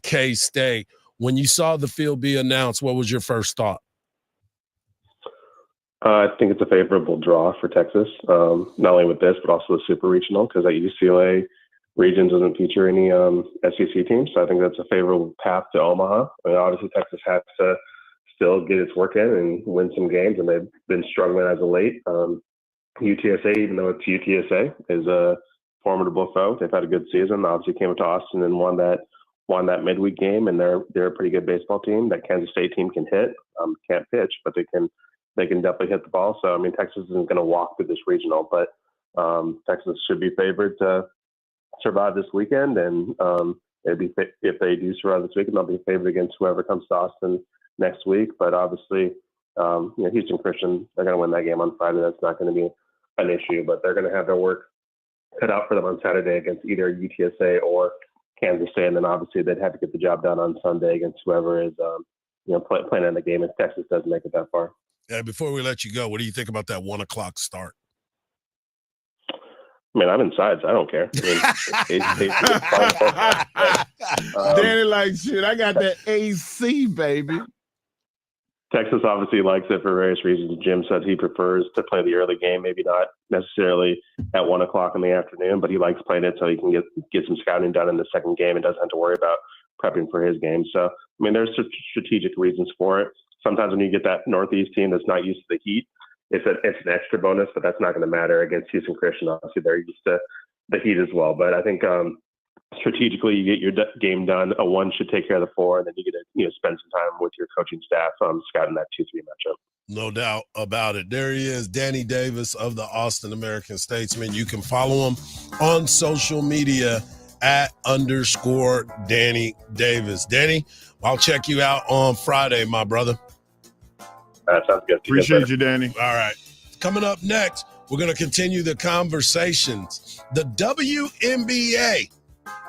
K-State. When you saw the field be announced, what was your first thought? I think it's a favorable draw for Texas, not only with this, but also the Super Regional, because at UCLA, region doesn't feature any SEC teams. So I think that's a favorable path to Omaha. I mean, obviously, Texas has to still get its work in and win some games, and they've been struggling as of late. UTSA, even though it's UTSA, is a formidable foe. They've had a good season. Obviously, came to Austin and won that midweek game, and they're a pretty good baseball team. That Kansas State team can hit, can't pitch, but they can definitely hit the ball. So I mean, Texas isn't going to walk through this regional, but Texas should be favored to survive this weekend, and if they do survive this weekend, they'll be favored against whoever comes to Austin next week. But obviously, Houston Christian, they're going to win that game on Friday. That's not going to be an issue, but they're going to have their work cut out for them on Saturday against either UTSA or Kansas State, and then obviously they'd have to get the job done on Sunday against whoever is playing in the game if Texas doesn't make it that far. Before we let you go, what do you think about that 1 o'clock start? I mean, I'm inside, so I don't care. Danny like shit. I got that AC, baby. Texas obviously likes it for various reasons. Jim said he prefers to play the early game, maybe not necessarily at 1 o'clock in the afternoon, but he likes playing it so he can get some scouting done in the second game and doesn't have to worry about prepping for his game. So, I mean, there's strategic reasons for it. Sometimes when you get that Northeast team that's not used to the heat, it's an extra bonus, but that's not going to matter against Houston Christian. Obviously, they're used to the heat as well. But I think strategically, you get your game done. A 1 should take care of the 4, and then you get to spend some time with your coaching staff scouting that 2-3 matchup. No doubt about it. There he is, Danny Davis of the Austin American Statesman. You can follow him on social media at _Danny Davis. Danny, I'll check you out on Friday, my brother. Sounds good. Appreciate you, Danny. All right. Coming up next, we're going to continue the conversations. The WNBA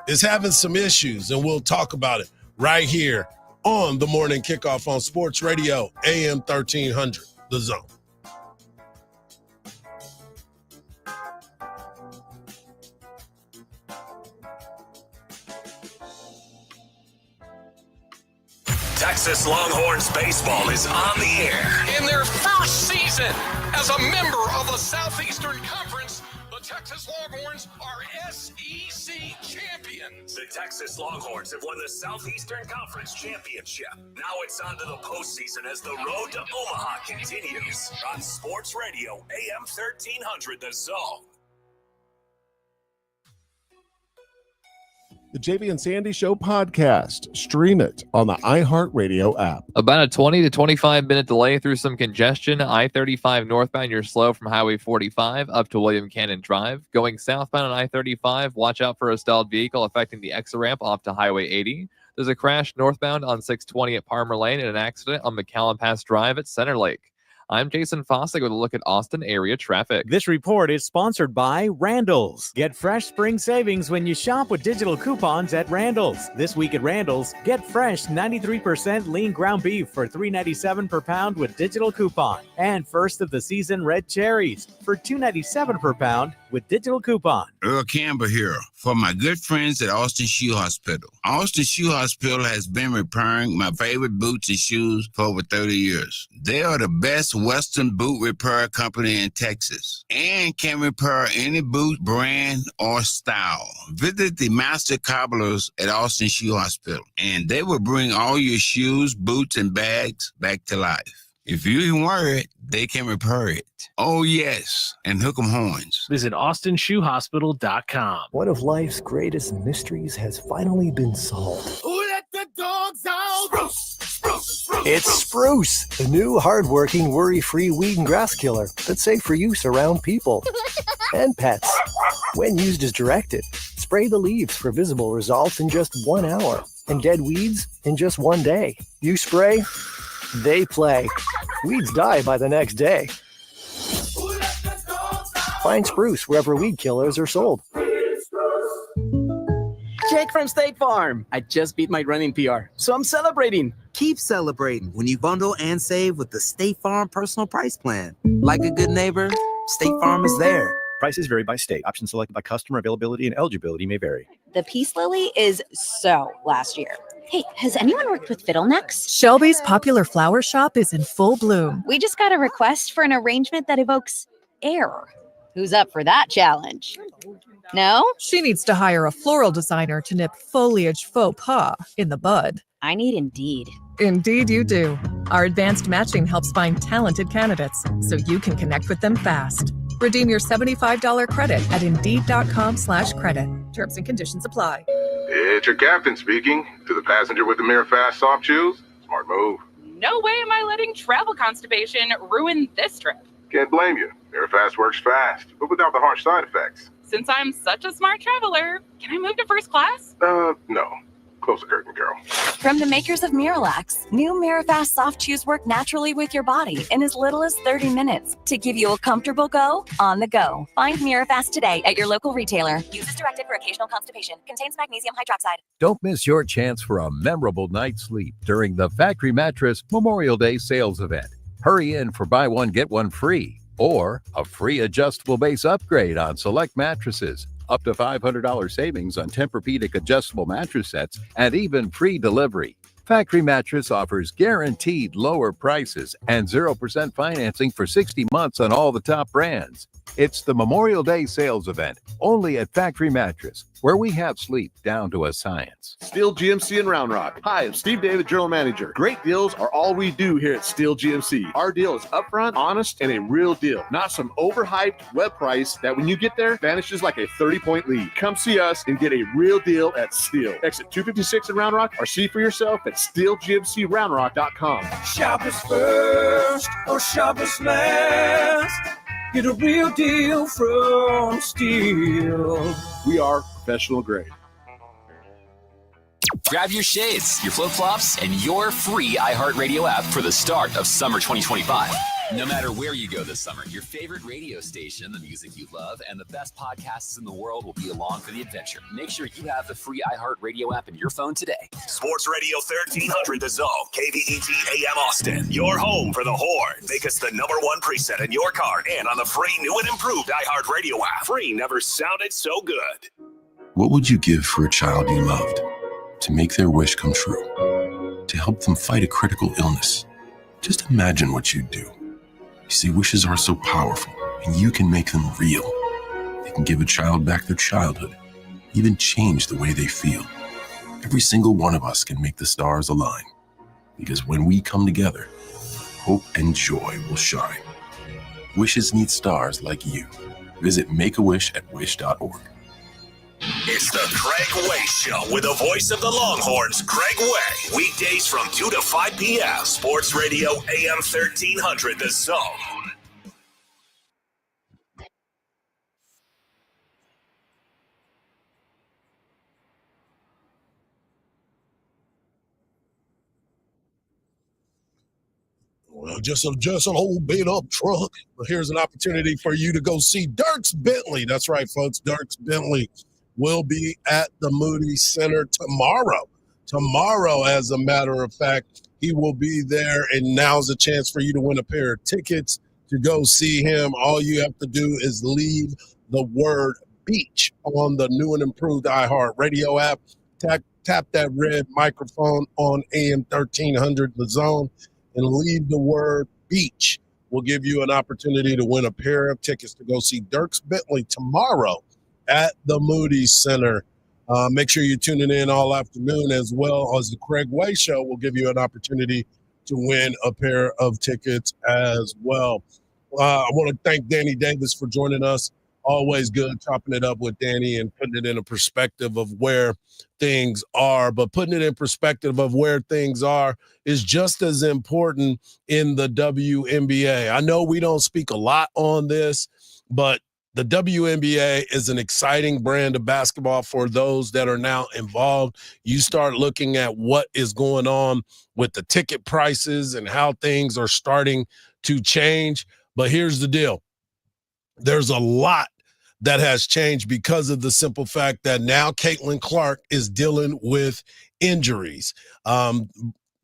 is having some issues, and we'll talk about it right here on the Morning Kickoff on Sports Radio, AM 1300, The Zone. Texas Longhorns baseball is on the air. In their first season as a member of the Southeastern Conference, the Texas Longhorns are SEC champions. The Texas Longhorns have won the Southeastern Conference Championship. Now it's on to the postseason as the road to Omaha continues. On Sports Radio, AM 1300, The Zone. The JV and Sandy Show podcast. Stream it on the iHeartRadio app. About a 20 to 25 minute delay through some congestion. I-35 northbound, you're slow from Highway 45 up to William Cannon Drive. Going southbound on I-35, watch out for a stalled vehicle affecting the exit ramp off to Highway 80. There's a crash northbound on 620 at Palmer Lane and an accident on McAllen Pass Drive at Center Lake. I'm Jason Fossick with a look at Austin area traffic. This report is sponsored by Randall's. Get fresh spring savings when you shop with digital coupons at Randall's. This week at Randall's, get fresh 93% lean ground beef for $3.97 per pound with digital coupon. And first of the season red cherries for $2.97 per pound with digital coupon. Earl Campbell here for my good friends at Austin Shoe Hospital. Austin Shoe Hospital has been repairing my favorite boots and shoes for over 30 years. They are the best Western Boot Repair Company in Texas and can repair any boot brand or style. Visit the Master Cobblers at Austin Shoe Hospital, and they will bring all your shoes, boots, and bags back to life. If you can wear it, they can repair it. Oh, yes, and hook 'em horns. Visit AustinShoeHospital.com. One of life's greatest mysteries has finally been solved. Who let the dogs out? Spruce, spruce, spruce. It's Spruce, the new hard-working, worry-free weed and grass killer that's safe for use around people and pets. When used as directed, spray the leaves for visible results in just 1 hour and dead weeds in just 1 day. You spray, they play. Weeds die by the next day. Find Spruce wherever weed killers are sold. Jake from State Farm. I just beat my running PR, so I'm celebrating. Keep celebrating when you bundle and save with the State Farm Personal Price Plan. Like a good neighbor, State Farm is there. Prices vary by state. Options selected by customer. Availability and eligibility may vary. The Peace Lily is so last year. Hey, has anyone worked with fiddlenecks? Shelby's popular flower shop is in full bloom. We just got a request for an arrangement that evokes air. Who's up for that challenge? No? She needs to hire a floral designer to nip foliage faux pas in the bud. I need Indeed. Indeed you do. Our advanced matching helps find talented candidates so you can connect with them fast. Redeem your $75 credit at Indeed.com/credit. Terms and conditions apply. It's your captain speaking. To the passenger with the Mirror Fast soft shoes, smart move. No way am I letting travel constipation ruin this trip. Can't blame you. Mirror Fast works fast, but without the harsh side effects. Since I'm such a smart traveler, can I move to first class? No. Close the curtain, girl. From the makers of Miralax, new Mirafast soft chews work naturally with your body in as little as 30 minutes to give you a comfortable go on the go. Find Mirafast today at your local retailer. Use as directed for occasional constipation. Contains magnesium hydroxide. Don't miss your chance for a memorable night's sleep during the Factory Mattress Memorial Day sales event. Hurry in for buy one, get one free, or a free adjustable base upgrade on select mattresses. Up to $500 savings on Tempur-Pedic adjustable mattress sets and even free delivery. Factory Mattress offers guaranteed lower prices and 0% financing for 60 months on all the top brands. It's the Memorial Day sales event only at Factory Mattress, where we have sleep down to a science. Steel GMC in Round Rock. Hi, I'm Steve David, General Manager. Great deals are all we do here at Steel GMC. Our deal is upfront, honest, and a real deal. Not some overhyped web price that when you get there, vanishes like a 30-point lead. Come see us and get a real deal at Steel. Exit 256 in Round Rock or see for yourself at SteelGMCRoundRock.com. Shoppers first or shoppers last. Get a real deal from Steel. We are professional grade. Grab your shades, your flip-flops, and your free iHeartRadio app for the start of summer 2025. No matter where you go this summer, your favorite radio station, the music you love, and the best podcasts in the world will be along for the adventure. Make sure you have the free iHeartRadio app in your phone today. Sports Radio 1300 The Zone, KVET AM Austin. Your home for the Horns. Make us the #1 preset in your car and on the free new and improved iHeartRadio app. Free never sounded so good. What would you give for a child you loved? To make their wish come true? To help them fight a critical illness? Just imagine what you'd do. You see, wishes are so powerful, and you can make them real. They can give a child back their childhood, even change the way they feel. Every single one of us can make the stars align, because when we come together, hope and joy will shine. Wishes need stars like you. Visit Make-A-Wish at wish.org. It's the Craig Way Show with the voice of the Longhorns, Craig Way. Weekdays from 2 to 5 p.m. Sports Radio AM 1300 The Zone. Well, just an old beat up truck. But here's an opportunity for you to go see Dierks Bentley. That's right, folks. Dierks Bentley will be at the Moody Center tomorrow. Tomorrow, as a matter of fact, he will be there, and now's a chance for you to win a pair of tickets to go see him. All you have to do is leave the word beach on the new and improved iHeartRadio app. Tap that red microphone on AM 1300 The Zone and leave the word beach will give you an opportunity to win a pair of tickets to go see Dierks Bentley tomorrow at the Moody Center. Make sure you're tuning in all afternoon, as well as the Craig Way Show will give you an opportunity to win a pair of tickets as well. I want to thank Danny Davis for joining us. Always good chopping it up with Danny and putting it in a perspective of where things are. But putting it in perspective of where things are is just as important in the WNBA. I know we don't speak a lot on this, but the WNBA is an exciting brand of basketball for those that are now involved. You start looking at what is going on with the ticket prices and how things are starting to change. But here's the deal. There's a lot that has changed because of the simple fact that now Caitlin Clark is dealing with injuries.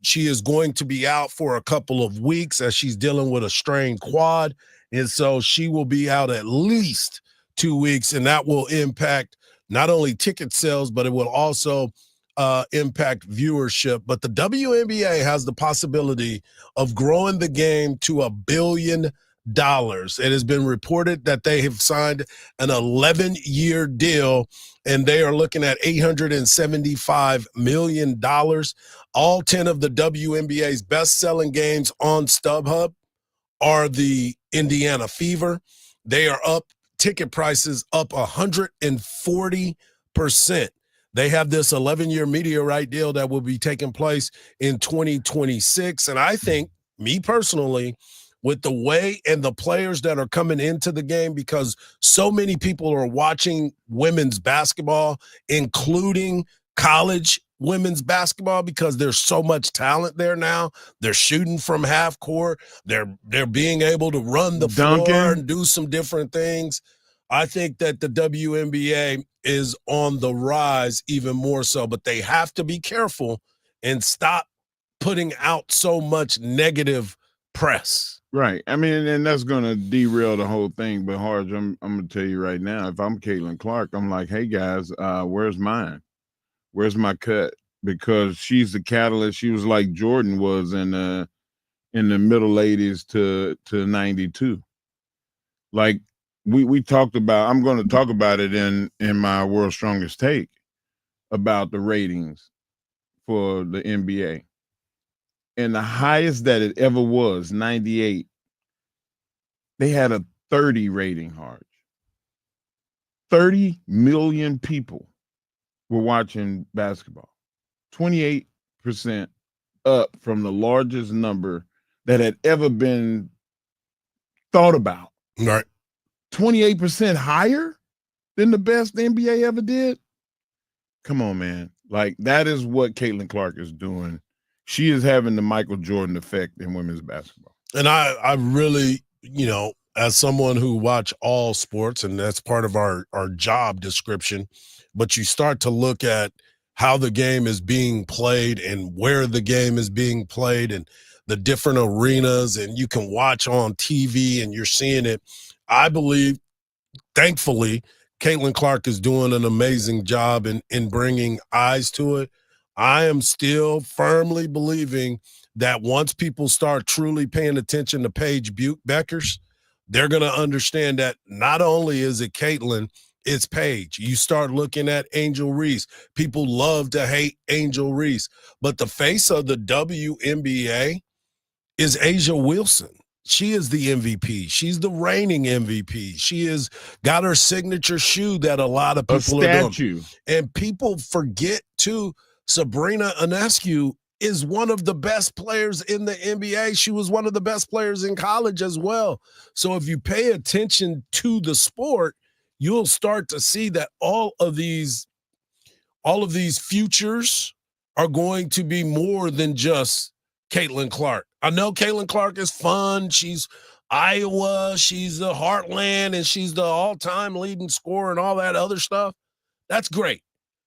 She is going to be out for a couple of weeks as she's dealing with a strained quad. And so she will be out at least 2 weeks, and that will impact not only ticket sales, but it will also impact viewership. But the WNBA has the possibility of growing the game to $1 billion. It has been reported that they have signed an 11-year deal, and they are looking at $875 million. All 10 of the WNBA's best-selling games on StubHub are the Indiana Fever. They are up, ticket prices up 140%. They have this 11-year media right deal that will be taking place in 2026. And I think, me personally, with the way and the players that are coming into the game, because so many people are watching women's basketball, including college women's basketball, because there's so much talent there now. They're shooting from half court. They're being able to run the floor and do some different things. I think that the WNBA is on the rise even more so, but they have to be careful and stop putting out so much negative press. Right. I mean, and that's going to derail the whole thing. But Hardge, I'm going to tell you right now, if I'm Caitlin Clark, I'm like, hey, guys, where's mine? Where's my cut? Because she's the catalyst. She was like Jordan was in the middle 80s to 92. Like we talked about, I'm going to talk about it in my World's Strongest Take about the ratings for the NBA. And the highest that it ever was, 98, they had a 30 rating, Hardge. 30 million people were watching basketball. 28% up from the largest number that had ever been thought about. Right. 28% higher than the best the NBA ever did. Come on, man. Like, that is what Caitlin Clark is doing. She is having the Michael Jordan effect in women's basketball. And I really, as someone who watch all sports, and that's part of our job description, but you start to look at how the game is being played and where the game is being played and the different arenas, and you can watch on TV and you're seeing it. I believe, thankfully, Caitlin Clark is doing an amazing job in bringing eyes to it. I am still firmly believing that once people start truly paying attention to Paige Beckers, they're going to understand that not only is it Caitlin, it's Paige. You start looking at Angel Reese. People love to hate Angel Reese, but the face of the WNBA is Asia Wilson. She is the MVP. She's the reigning MVP. She has got her signature shoe that a lot of people are doing. And people forget, too, Sabrina Ionescu is one of the best players in the NBA. She was one of the best players in college as well. So if you pay attention to the sport, you'll start to see that all of these futures are going to be more than just Caitlin Clark. I know Caitlin Clark is fun. She's Iowa. She's the Heartland, and she's the all-time leading scorer and all that other stuff. That's great.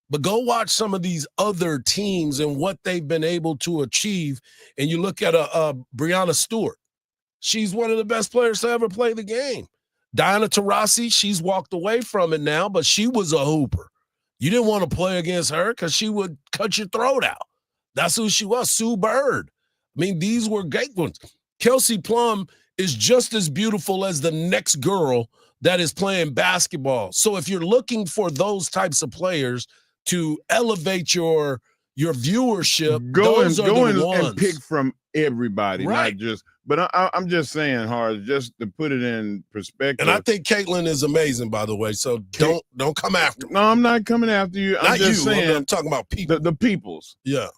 But go watch some of these other teams and what they've been able to achieve. And you look at Breanna Stewart. She's one of the best players to ever play the game. Diana Taurasi, she's walked away from it now, but she was a hooper. You didn't want to play against her because she would cut your throat out. That's who she was, Sue Bird. I mean, these were great ones. Kelsey Plum is just as beautiful as the next girl that is playing basketball. So if you're looking for those types of players to elevate your viewership, those are the ones. And pick from everybody, Right. not just. But I'm just saying, Hard, just to put it in perspective. And I think Caitlin is amazing, by the way. So don't come after me. No, I'm not coming after you. Not I'm just you. saying. I'm talking about people. The peoples. Yeah.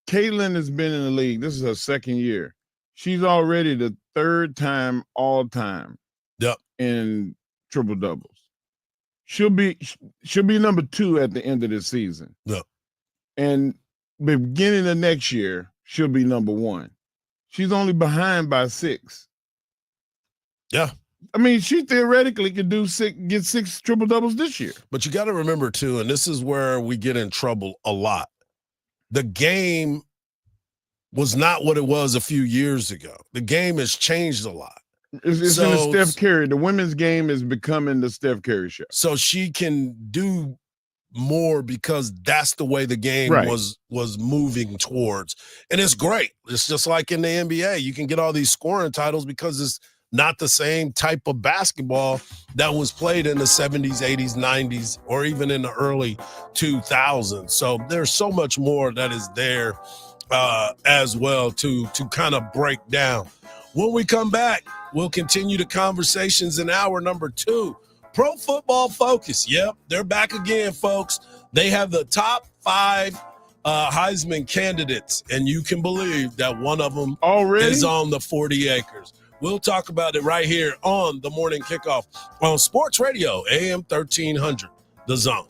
Caitlin has been in the league. This is her second year. She's already the third time all time. Yep. In triple doubles. She'll be number 2 at the end of this season. Yep. And beginning of next year, she'll be number 1. She's only behind by 6. Yeah. I mean, she theoretically could get 6 triple doubles this year. But you got to remember too, and this is where we get in trouble a lot. The game was not what it was a few years ago. The game has changed a lot. It's in the Steph Curry. The women's game is becoming the Steph Curry show. So she can do more because that's the way the game was moving towards. And it's great. It's just like in the NBA. You can get all these scoring titles because it's not the same type of basketball that was played in the 70s, 80s, 90s, or even in the early 2000s. So there's so much more that is there as well to kind of break down. When we come back, we'll continue the conversations in hour number 2. Pro Football Focus. Yep, they're back again, folks. They have the top 5 Heisman candidates, and you can believe that one of them is on the 40 acres. We'll talk about it right here on the Morning Kickoff on Sports Radio, AM 1300, The Zone.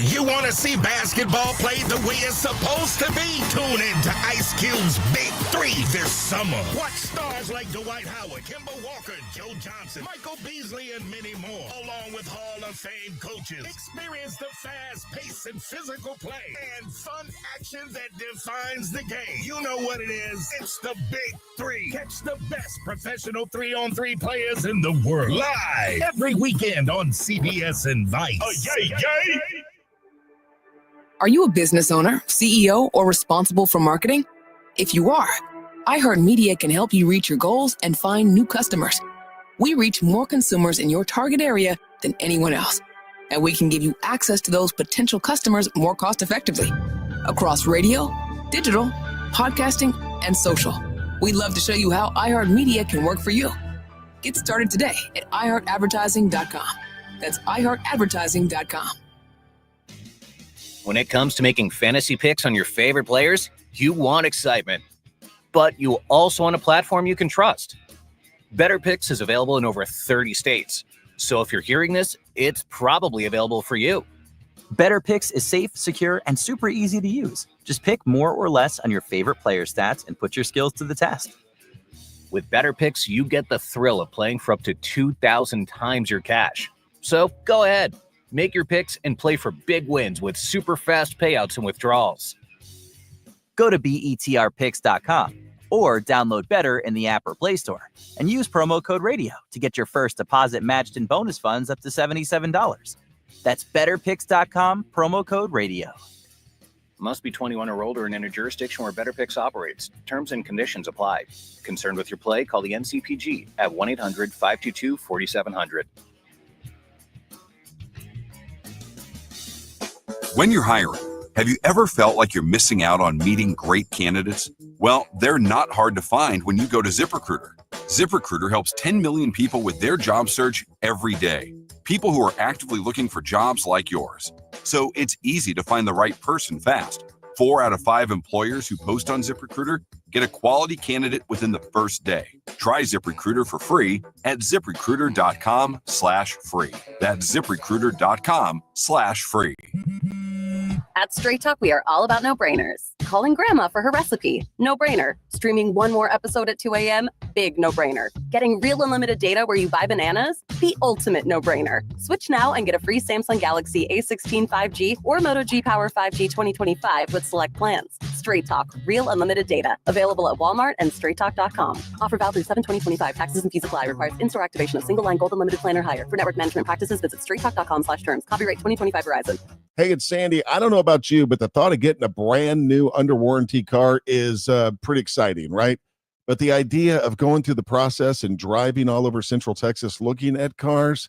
You want to see basketball played the way it's supposed to be? Tune in to Ice Cube's Big 3 this summer. Watch stars like Dwight Howard, Kemba Walker, Joe Johnson, Michael Beasley, and many more, along with Hall of Fame coaches. Experience the fast pace and physical play and fun action that defines the game. You know what it is. It's the Big 3. Catch the best professional 3-on-3 players in the world live every weekend on CBS and Vice. Yay! Are you a business owner, CEO, or responsible for marketing? If you are, iHeartMedia can help you reach your goals and find new customers. We reach more consumers in your target area than anyone else, and we can give you access to those potential customers more cost-effectively across radio, digital, podcasting, and social. We'd love to show you how iHeartMedia can work for you. Get started today at iHeartAdvertising.com. That's iHeartAdvertising.com. When it comes to making fantasy picks on your favorite players, you want excitement, but you also want a platform you can trust. Better Picks is available in over 30 states, so if you're hearing this, it's probably available for you. Better Picks is safe, secure, and super easy to use. Just pick more or less on your favorite player stats and put your skills to the test. With Better Picks, you get the thrill of playing for up to 2,000 times your cash. So go ahead. Make your picks and play for big wins with super fast payouts and withdrawals. Go to betrpicks.com or download Better in the app or Play Store and use promo code RADIO to get your first deposit matched in bonus funds up to $77. That's betterpicks.com, promo code RADIO. Must be 21 or older and in a jurisdiction where Better Picks operates. Terms and conditions apply. Concerned with your play? Call the NCPG at 1-800-522-4700. When you're hiring, have you ever felt like you're missing out on meeting great candidates? Well, they're not hard to find when you go to ZipRecruiter. ZipRecruiter helps 10 million people with their job search every day. People who are actively looking for jobs like yours. So it's easy to find the right person fast. 4 out of 5 employers who post on ZipRecruiter get a quality candidate within the first day. Try ZipRecruiter for free at ZipRecruiter.com/free. That's ZipRecruiter.com/free. At Straight Talk, we are all about no-brainers. Calling grandma for her recipe, no-brainer. Streaming one more episode at 2 a.m., big no-brainer. Getting real unlimited data where you buy bananas, the ultimate no-brainer. Switch now and get a free Samsung Galaxy A16 5G or Moto G Power 5G 2025 with select plans. Straight Talk, real unlimited data. Available at Walmart and straighttalk.com. Offer valid through 7/20/25. Taxes and fees apply. Requires in-store activation of single line gold unlimited plan or higher. For network management practices, visit straighttalk.com/terms. Copyright 2025 Verizon. Hey, it's Sandy. I don't know about you, but the thought of getting a brand new under warranty car is pretty exciting, right? But the idea of going through the process and driving all over Central Texas looking at cars,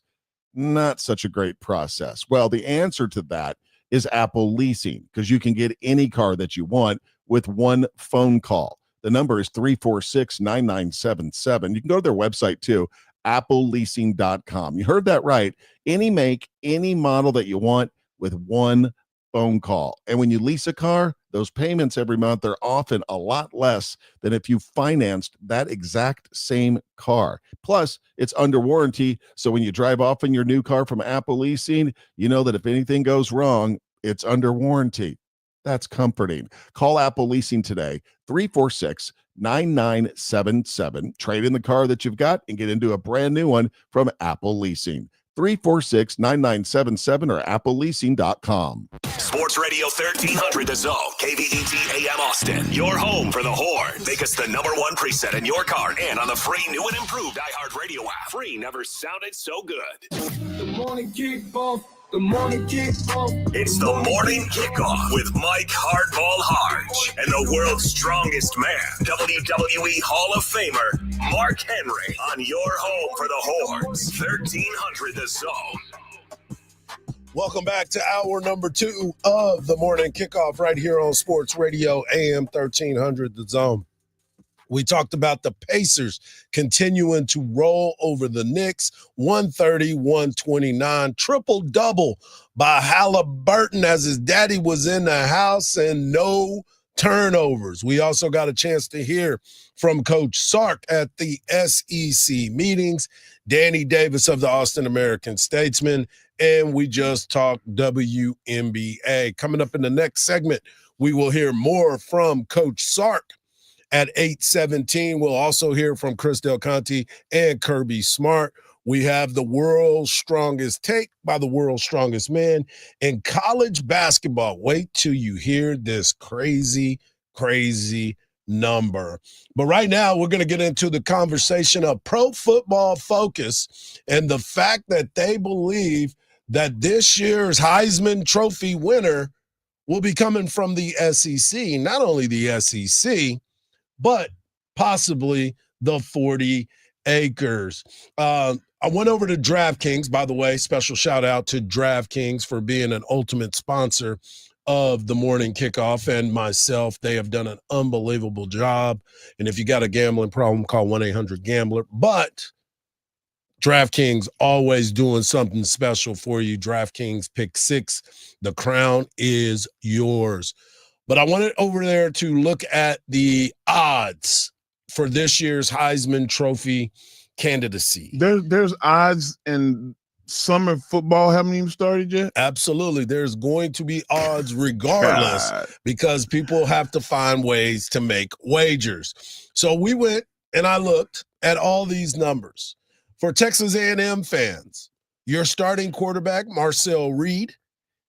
not such a great process. Well, the answer to that is Apple Leasing, because you can get any car that you want with one phone call. The number is 346-9977. You can go to their website too, appleleasing.com. You heard that right. Any make, any model that you want with one phone call. And when you lease a car, those payments every month are often a lot less than if you financed that exact same car. Plus, it's under warranty, so when you drive off in your new car from Apple Leasing, you know that if anything goes wrong, it's under warranty. That's comforting. Call Apple Leasing today, 346-9977. Trade in the car that you've got and get into a brand new one from Apple Leasing. 346-9977 or appleleasing.com. Sports Radio 1300 The Zone, KVET AM Austin. Your home for the Horns. Make us the #1 preset in your car and on the free new and improved iHeartRadio app. Free never sounded so good. The morning kickoff. The morning kickoff. It's the morning kickoff with Mike Hardball Hardge and the world's strongest man, WWE Hall of Famer, Mark Henry, on your home for the Horns. 1300 The Zone. Welcome back to hour number 2 of the morning kickoff right here on Sports Radio AM 1300 The Zone. We talked about the Pacers continuing to roll over the Knicks, 130-129, triple-double by Halliburton as his daddy was in the house, and no turnovers. We also got a chance to hear from Coach Sark at the SEC meetings, Danny Davis of the Austin American-Statesman, and we just talked WNBA. Coming up in the next segment, we will hear more from Coach Sark. At 8:17, we'll also hear from Chris Del Conte and Kirby Smart. We have the world's strongest take by the world's strongest man in college basketball. Wait till you hear this crazy, crazy number. But right now, we're going to get into the conversation of Pro Football Focus and the fact that they believe that this year's Heisman Trophy winner will be coming from the SEC. Not only the SEC, but possibly the 40 acres. I went over to DraftKings, by the way, special shout out to DraftKings for being an ultimate sponsor of the morning kickoff and myself. They have done an unbelievable job. And if you got a gambling problem, call 1-800-GAMBLER. But DraftKings always doing something special for you. DraftKings Pick 6. The crown is yours. But I wanted over there to look at the odds for this year's Heisman Trophy candidacy. There's odds, and summer football haven't even started yet? Absolutely. There's going to be odds regardless because people have to find ways to make wagers. So we went and I looked at all these numbers. For Texas A&M fans, your starting quarterback, Marcel Reed,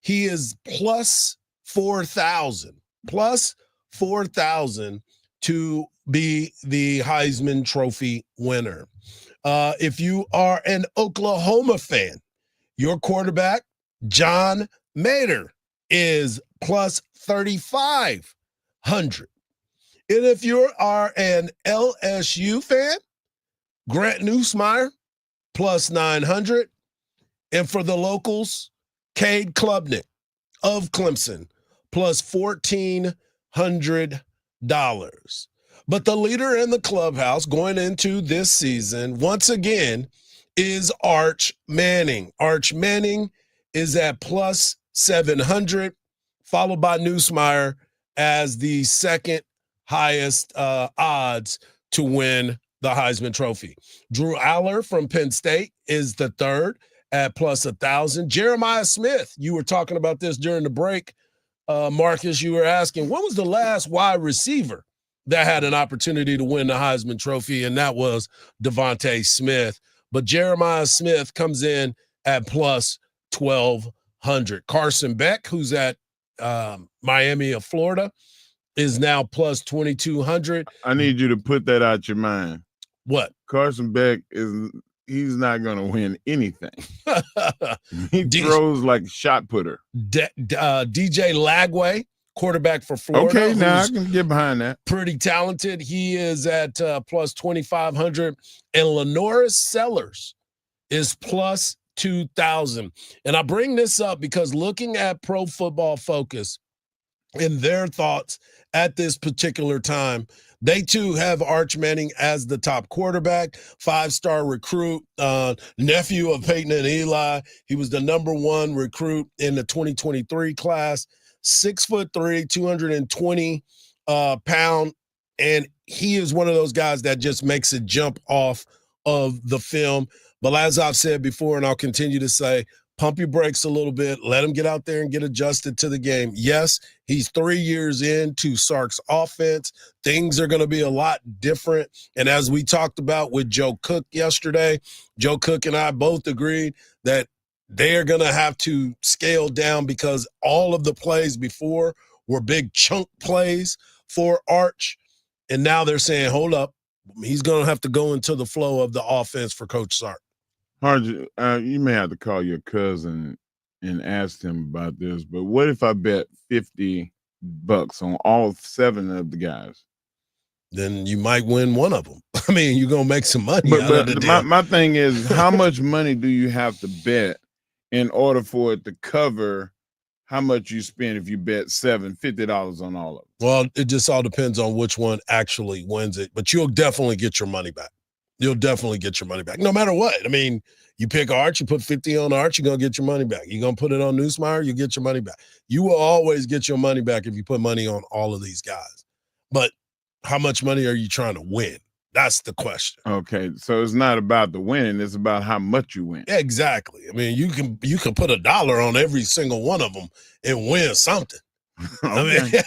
he is plus 4,000 to be the Heisman Trophy winner. If you are an Oklahoma fan, your quarterback, John Mater, is plus 3,500. And if you are an LSU fan, Grant Neusmeyer, plus 900. And for the locals, Cade Klubnik of Clemson, plus $1,400. But the leader in the clubhouse going into this season, once again, is Arch Manning. Arch Manning is at plus 700, followed by Neusmeyer as the second highest odds to win the Heisman Trophy. Drew Aller from Penn State is the third at plus 1,000. Jeremiah Smith, you were talking about this during the break. Marcus, you were asking, when was the last wide receiver that had an opportunity to win the Heisman Trophy? And that was Devontae Smith. But Jeremiah Smith comes in at plus 1,200. Carson Beck, who's at Miami of Florida, is now plus 2,200. I need you to put that out your mind. What? Carson Beck he's not going to win anything. He throws like shot putter. DJ Lagway, quarterback for Florida. Okay, now I can get behind that. Pretty talented. He is at plus 2,500. And Lenoris Sellers is plus 2,000. And I bring this up because looking at Pro Football Focus and their thoughts at this particular time, they too have Arch Manning as the top quarterback, 5-star recruit, nephew of Peyton and Eli. He was the number 1 recruit in the 2023 class, 6'3", 220 pound. And he is one of those guys that just makes it jump off of the film. But as I've said before, and I'll continue to say, pump your brakes a little bit. Let him get out there and get adjusted to the game. Yes, he's 3 years into Sark's offense. Things are going to be a lot different. And as we talked about with Joe Cook yesterday, Joe Cook and I both agreed that they're going to have to scale down because all of the plays before were big chunk plays for Arch. And now they're saying, hold up, he's going to have to go into the flow of the offense for Coach Sark. Hardge, you may have to call your cousin and ask him about this, but what if I bet $50 on all 7 of the guys? Then you might win one of them. I mean, you're going to make some money out of the deal. My thing is, how much money do you have to bet in order for it to cover how much you spend if you bet $50 on all of them? Well, it just all depends on which one actually wins it, but you'll definitely get your money back. You'll definitely get your money back, no matter what. I mean, you pick Arch, you put 50 on Arch, you're going to get your money back. You're going to put it on Newsmeyer, you get your money back. You will always get your money back if you put money on all of these guys. But how much money are you trying to win? That's the question. Okay, so it's not about the winning, it's about how much you win. Yeah, exactly. I mean, you can put $1 on every single one of them and win something. Okay.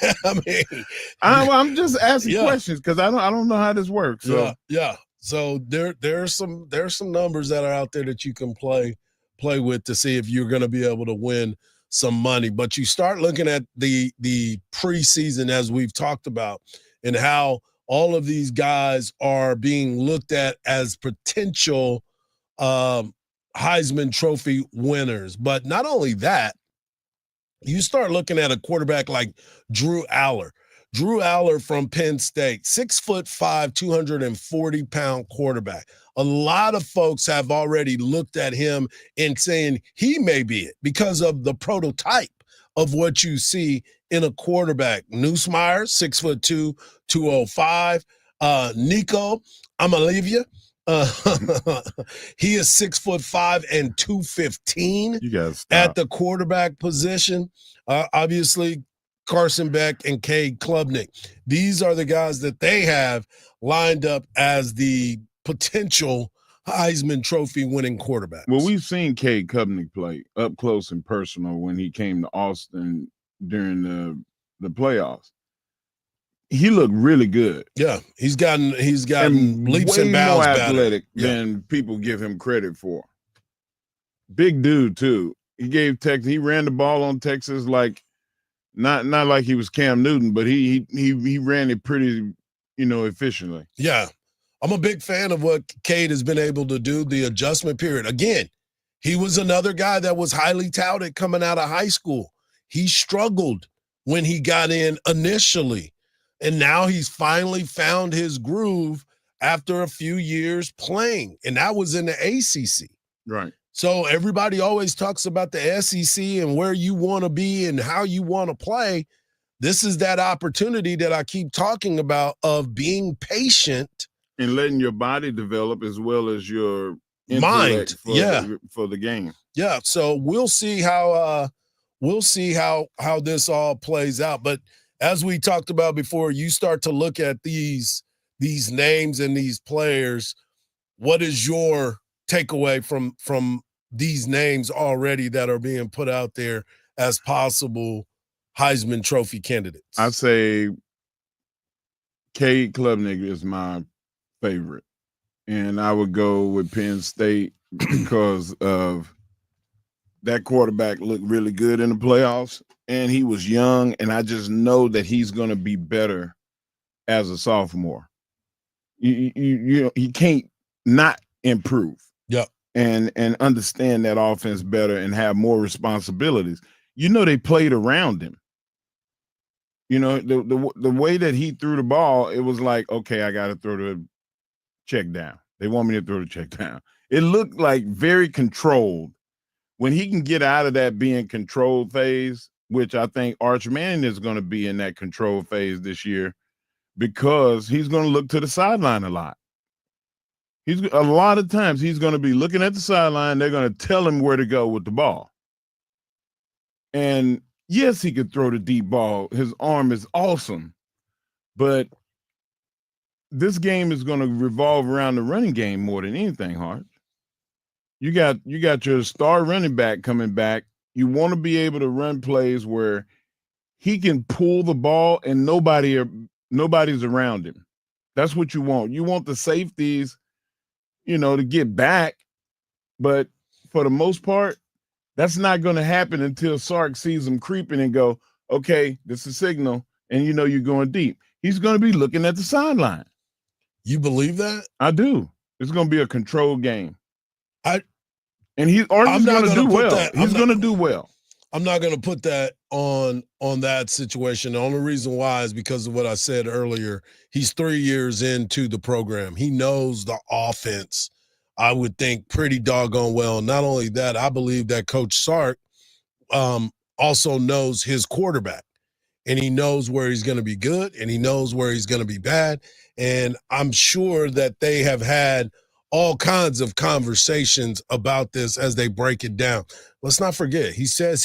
I'm just asking questions because I don't know how this works. So. Yeah. So there's some numbers that are out there that you can play with to see if you're going to be able to win some money. But you start looking at the preseason, as we've talked about, and how all of these guys are being looked at as potential Heisman Trophy winners. But not only that, you start looking at a quarterback like Drew Aller. Drew Aller from Penn State, 6'5", 240-pound quarterback. A lot of folks have already looked at him and saying he may be it because of the prototype of what you see in a quarterback. Newsmeyer, 6'2", 205. Nico Amalivia, he is 6'5" and 215 at the quarterback position. Obviously, Carson Beck and Cade Klubnik. These are the guys that they have lined up as the potential Heisman Trophy winning quarterbacks. Well, we've seen Cade Klubnik play up close and personal when he came to Austin during the playoffs. He looked really good. Yeah, he's gotten leaps and bounds more better. athletic than people give him credit for. Big dude too. He ran the ball on Texas like not like he was Cam Newton, but he ran it pretty, efficiently. Yeah. I'm a big fan of what Cade has been able to do, the adjustment period. Again, he was another guy that was highly touted coming out of high school. He struggled when he got in initially, and now he's finally found his groove after a few years playing, and that was in the ACC. Right. So everybody always talks about the SEC and where you want to be and how you want to play. This is that opportunity that I keep talking about of being patient and letting your body develop as well as your mind for the game. Yeah. So we'll see how this all plays out. But as we talked about before, you start to look at these names and these players. What is your takeaway from these names already that are being put out there as possible Heisman Trophy candidates? I say Cade Klubnik is my favorite, and I would go with Penn State because of that quarterback looked really good in the playoffs, and he was young, and I just know that he's going to be better as a sophomore. He can't not improve. Yeah. And understand that offense better and have more responsibilities. They played around him. The way that he threw the ball, it was like, okay, I got to throw the check down. They want me to throw the check down. It looked like very controlled. When he can get out of that being controlled phase, which I think Arch Manning is going to be in that control phase this year, because he's going to look to the sideline a lot. A lot of times he's going to be looking at the sideline. They're going to tell him where to go with the ball. And yes, he could throw the deep ball. His arm is awesome. But this game is going to revolve around the running game more than anything, Hardge. You got your star running back coming back. You want to be able to run plays where he can pull the ball and nobody's around him. That's what you want. You want the safeties, to get back. But for the most part, that's not going to happen until Sark sees him creeping and go, okay, this is a signal, and you're going deep. He's going to be looking at the sideline. You believe that? I do. It's going to be a controlled game. Arch is going to do well. He's going to do well. I'm not going to put that on that situation. The only reason why is because of what I said earlier. He's 3 years into the program. He knows the offense, I would think, pretty doggone well. Not only that, I believe that Coach Sark also knows his quarterback, and he knows where he's going to be good and he knows where he's going to be bad. And I'm sure that they have had all kinds of conversations about this as they break it down. Let's not forget, he says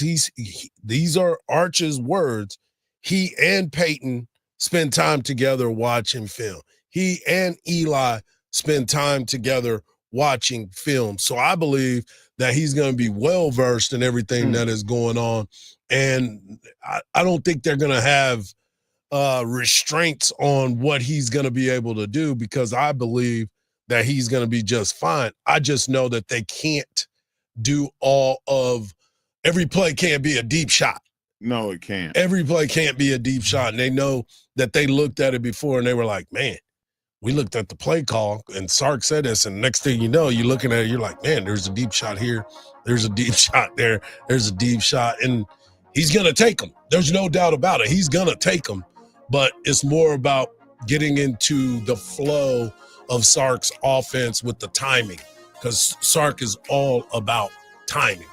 these are Arch's words. He and Peyton spend time together watching film. He and Eli spend time together watching film. So I believe that he's going to be well-versed in everything that is going on. And I don't think they're going to have restraints on what he's going to be able to do, because I believe that he's going to be just fine. I just know that they can't do every play can't be a deep shot. No, it can't. Every play can't be a deep shot. And they know that they looked at it before and they were like, man, we looked at the play call and Sark said this. And next thing you know, you're looking at it, you're like, man, there's a deep shot here. There's a deep shot there. There's a deep shot. And he's going to take them. There's no doubt about it. He's going to take them. But it's more about getting into the flow of Sark's offense with the timing, because Sark is all about timing.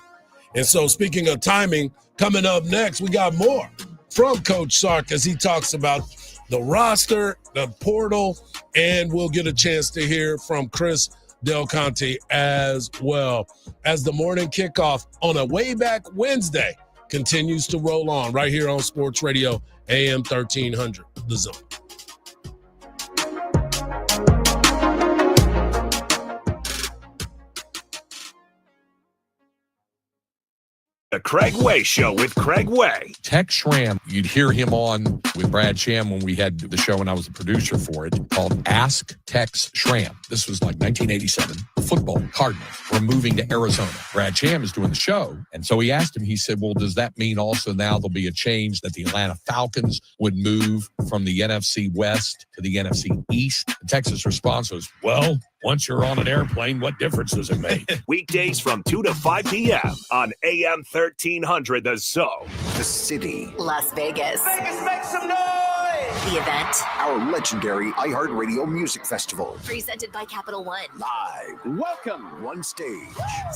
And so speaking of timing, coming up next, we got more from Coach Sark as he talks about the roster, the portal, and we'll get a chance to hear from Chris Del Conte as well, as the morning kickoff on a way back Wednesday continues to roll on right here on Sports Radio AM 1300, The Zone. The Craig Way Show with Craig Way. Tex Schramm, you'd hear him on with Brad Sham when we had the show and I was the producer for it, called Ask Tex Schramm. This was like 1987. The football Cardinals were moving to Arizona. Brad Sham is doing the show. And so he asked him, he said, well, does that mean also now there'll be a change that the Atlanta Falcons would move from the NFC West to the NFC East? The Texas response was, well, once you're on an airplane, what difference does it make? Weekdays from 2 to 5 p.m. on AM 1300, The Zone. The city. Las Vegas. Vegas, make some noise! The event. Our legendary iHeartRadio Music Festival. Presented by Capital One. Live. Welcome. One stage.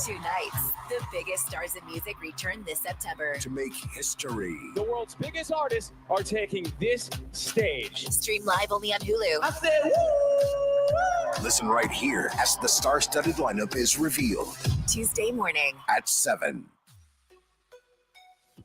2 nights. The biggest stars in music return this September. To make history. The world's biggest artists are taking this stage. Stream live only on Hulu. I said, woo! Listen right here as the star-studded lineup is revealed. Tuesday morning at 7.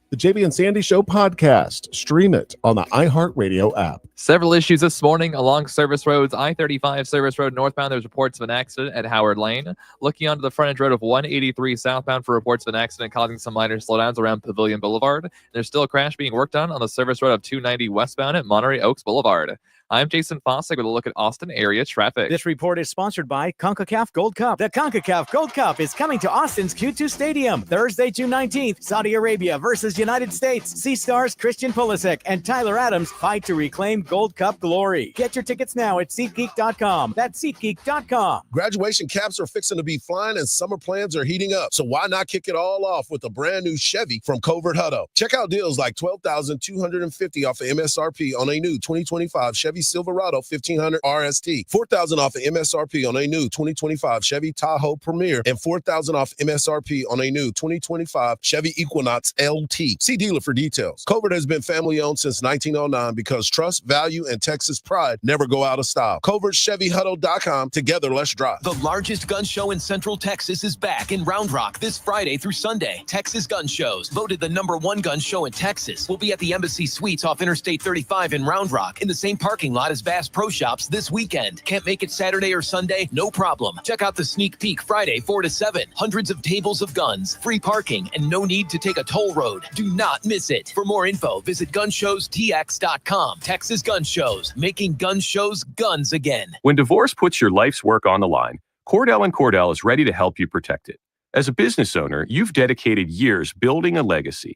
The JB and Sandy Show podcast. Stream it on the iHeartRadio app. Several issues this morning along service roads. I-35 service road northbound, there's reports of an accident at Howard Lane. Looking onto the frontage road of 183 southbound for reports of an accident causing some minor slowdowns around Pavilion Boulevard. There's still a crash being worked on the service road of 290 westbound at Monterey Oaks Boulevard. I'm Jason Fossick with a look at Austin area traffic. This report is sponsored by CONCACAF Gold Cup. The CONCACAF Gold Cup is coming to Austin's Q2 Stadium Thursday, June 19th. Saudi Arabia versus United States. Sea Stars Christian Pulisic and Tyler Adams fight to reclaim Gold Cup glory. Get your tickets now at SeatGeek.com. That's SeatGeek.com. Graduation caps are fixing to be flying and summer plans are heating up. So why not kick it all off with a brand new Chevy from Covert Hutto? Check out deals like $12,250 off of MSRP on a new 2025 Chevy Silverado 1500 RST, $4,000 off of MSRP on a new 2025 Chevy Tahoe Premier, and $4,000 off MSRP on a new 2025 Chevy Equinox LT. See dealer for details. Covert has been family owned since 1909 because trust, value, and Texas pride never go out of style. CovertChevyHutto.com. Together, let's drive. The largest gun show in Central Texas is back in Round Rock this Friday through Sunday. Texas Gun Shows, voted the #1 gun show in Texas, will be at the Embassy Suites off Interstate 35 in Round Rock in the same parking lot as Bass Pro Shops this weekend. Can't make it Saturday or Sunday? No problem. Check out the sneak peek Friday 4 to 7. Hundreds of tables of guns, free parking, and no need to take a toll road. Do not miss it. For more info, visit gunshowstx.com. Texas Gun Shows, making gun shows guns again. When divorce puts your life's work on the line, Cordell & Cordell is ready to help you protect it. As a business owner, you've dedicated years building a legacy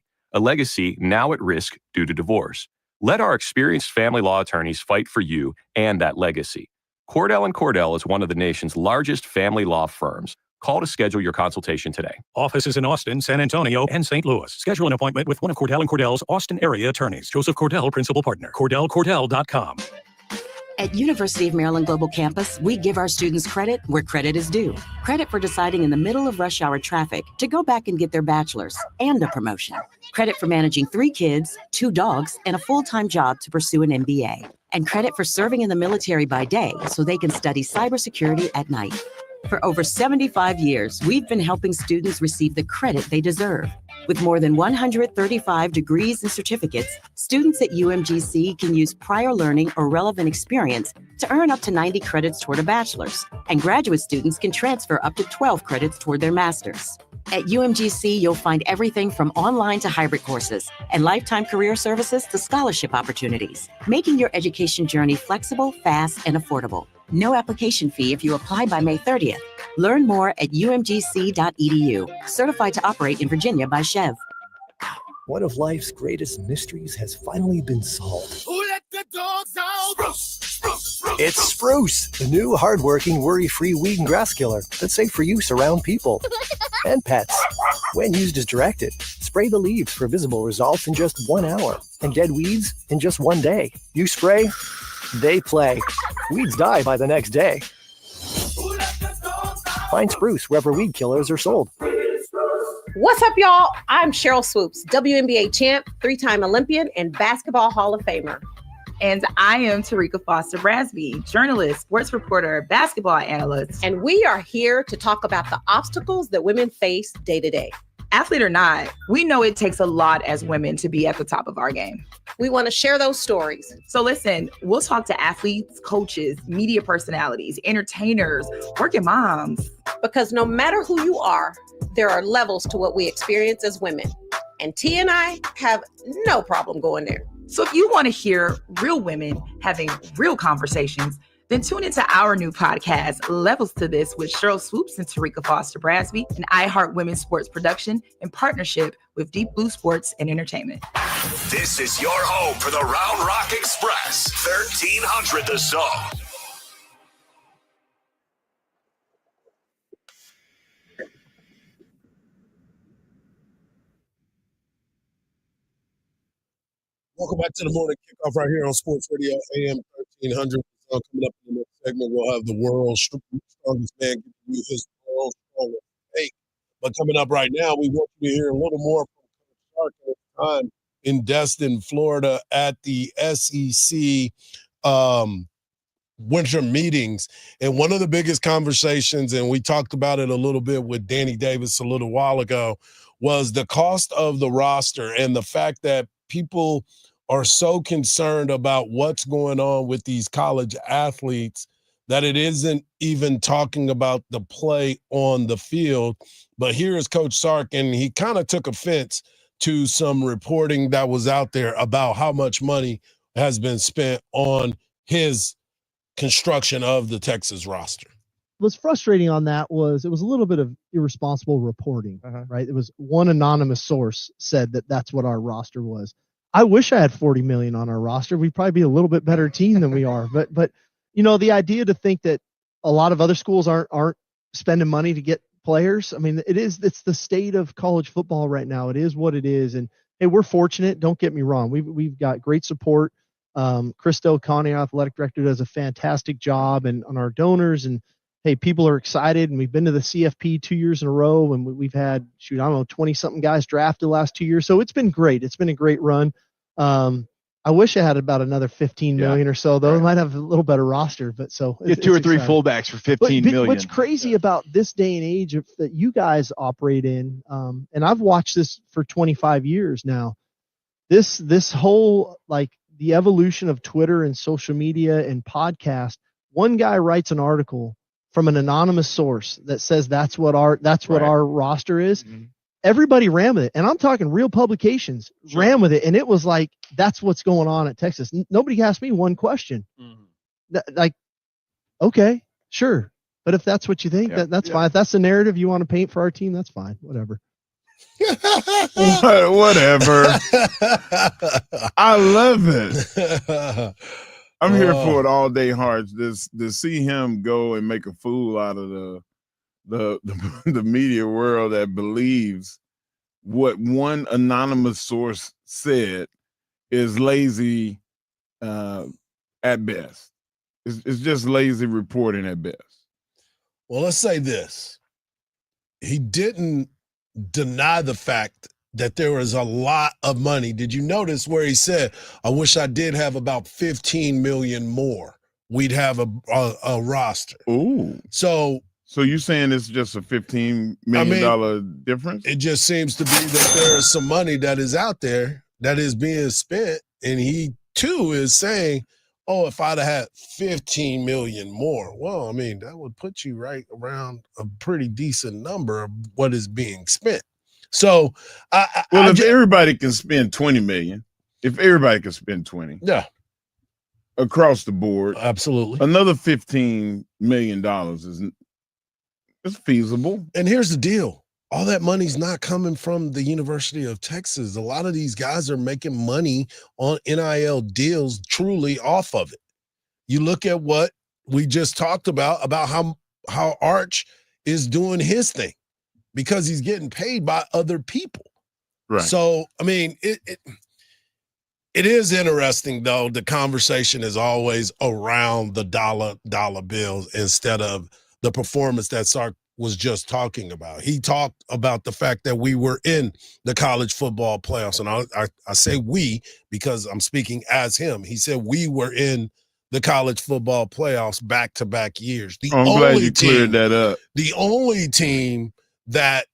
now at risk due to divorce. Let our experienced family law attorneys fight for you and that legacy. Cordell & Cordell is one of the nation's largest family law firms. Call to schedule your consultation today. Offices in Austin, San Antonio, and St. Louis. Schedule an appointment with one of Cordell & Cordell's Austin area attorneys. Joseph Cordell, Principal Partner. CordellCordell.com. At University of Maryland Global Campus, we give our students credit where credit is due. Credit for deciding in the middle of rush hour traffic to go back and get their bachelor's and a promotion. Credit for managing 3 kids, 2 dogs, and a full-time job to pursue an MBA. And credit for serving in the military by day so they can study cybersecurity at night. For over 75 years, we've been helping students receive the credit they deserve. With more than 135 degrees and certificates, students at UMGC can use prior learning or relevant experience to earn up to 90 credits toward a bachelor's, and graduate students can transfer up to 12 credits toward their master's. At UMGC, you'll find everything from online to hybrid courses and lifetime career services to scholarship opportunities, making your education journey flexible, fast, and affordable. No application fee if you apply by May 30th. Learn more at umgc.edu. Certified to operate in Virginia by Chev. One of life's greatest mysteries has finally been solved. Who let the dogs out? Spruce, Spruce, Spruce. It's Spruce, the new hardworking, worry-free weed and grass killer that's safe for use around people and pets. When used as directed, spray the leaves for visible results in just 1 hour and dead weeds in just 1 day. You spray, they play. Weeds die by the next day. Find Spruce wherever weed killers are sold. What's up, y'all? I'm Cheryl Swoops, WNBA champ, 3-time Olympian, and Basketball Hall of Famer. And I am Tarika Foster Brasby, journalist, sports reporter, basketball analyst. And we are here to talk about the obstacles that women face day to day. Athlete or not, we know it takes a lot as women to be at the top of our game. We want to share those stories. So listen, we'll talk to athletes, coaches, media personalities, entertainers, working moms. Because no matter who you are, there are levels to what we experience as women. And T and I have no problem going there. So if you want to hear real women having real conversations, then tune into our new podcast, Levels to This, with Cheryl Swoops and Tarika Foster Brasby, an iHeart Women's Sports production in partnership with Deep Blue Sports and Entertainment. This is your home for the Round Rock Express, 1300 The Zone. Welcome back to the morning kickoff right here on Sports Radio AM 1300. Coming up in the next segment, we'll have the world's strongest man giving you his world's strongest take. But coming up right now, we want you to hear a little more from Coach Clark at the time in Destin, Florida, at the SEC winter meetings. And one of the biggest conversations, and we talked about it a little bit with Danny Davis a little while ago, was the cost of the roster and the fact that people are so concerned about what's going on with these college athletes that it isn't even talking about the play on the field. But here is Coach Sark, and he kind of took offense to some reporting that was out there about how much money has been spent on his construction of the Texas roster. What's frustrating on that was it was a little bit of irresponsible reporting, right? It was one anonymous source said that that's what our roster was. I wish I had 40 million on our roster. We'd probably be a little bit better team than we are. But you know, the idea to think that a lot of other schools aren't spending money to get players. I mean, it's the state of college football right now. It is what it is. And hey, we're fortunate. Don't get me wrong. We've got great support. Christo Connie, our athletic director, does a fantastic job and on our donors, and hey, people are excited, and we've been to the CFP 2 years in a row, and we've had, 20 something guys drafted the last 2 years. So it's been great. It's been a great run. I wish I had about another 15 million or so, though. I might have a little better roster, but so get 2 or 3 fullbacks for 15 million. What's crazy about this day and age that you guys operate in, and I've watched this for 25 years now, this whole, like, the evolution of Twitter and social media and podcast, one guy writes an article from an anonymous source that says that's what our roster is. Mm-hmm. Everybody ran with it. And I'm talking real publications ran with it. And it was like, that's what's going on at Texas. Nobody asked me one question. Like, okay, sure. But if that's what you think, that's fine. If that's the narrative you want to paint for our team, that's fine. Whatever. Whatever. I love it. I'm here for it all day, Hardge. To see him go and make a fool out of the media world that believes what one anonymous source said is lazy at best. It's just lazy reporting at best. Well, let's say this. He didn't deny the fact that there was a lot of money. Did you notice where he said, I wish I did have about 15 million more? We'd have a roster. Ooh. So you saying it's just a $15 million difference? It just seems to be that there is some money that is out there that is being spent. And he too is saying, oh, if I'd have had 15 million more, well, I mean, that would put you right around a pretty decent number of what is being spent. So, if everybody can spend 20 million, if everybody can spend 20, across the board, absolutely, another $15 million is feasible. And here's the deal: all that money's not coming from the University of Texas. A lot of these guys are making money on NIL deals, truly off of it. You look at what we just talked about how Arch is doing his thing, because he's getting paid by other people. Right. So, I mean, it is interesting, though. The conversation is always around the dollar bills instead of the performance that Sark was just talking about. He talked about the fact that we were in the college football playoffs. And I say we because I'm speaking as him. He said we were in the college football playoffs back-to-back years. I'm glad you cleared that up. The only team that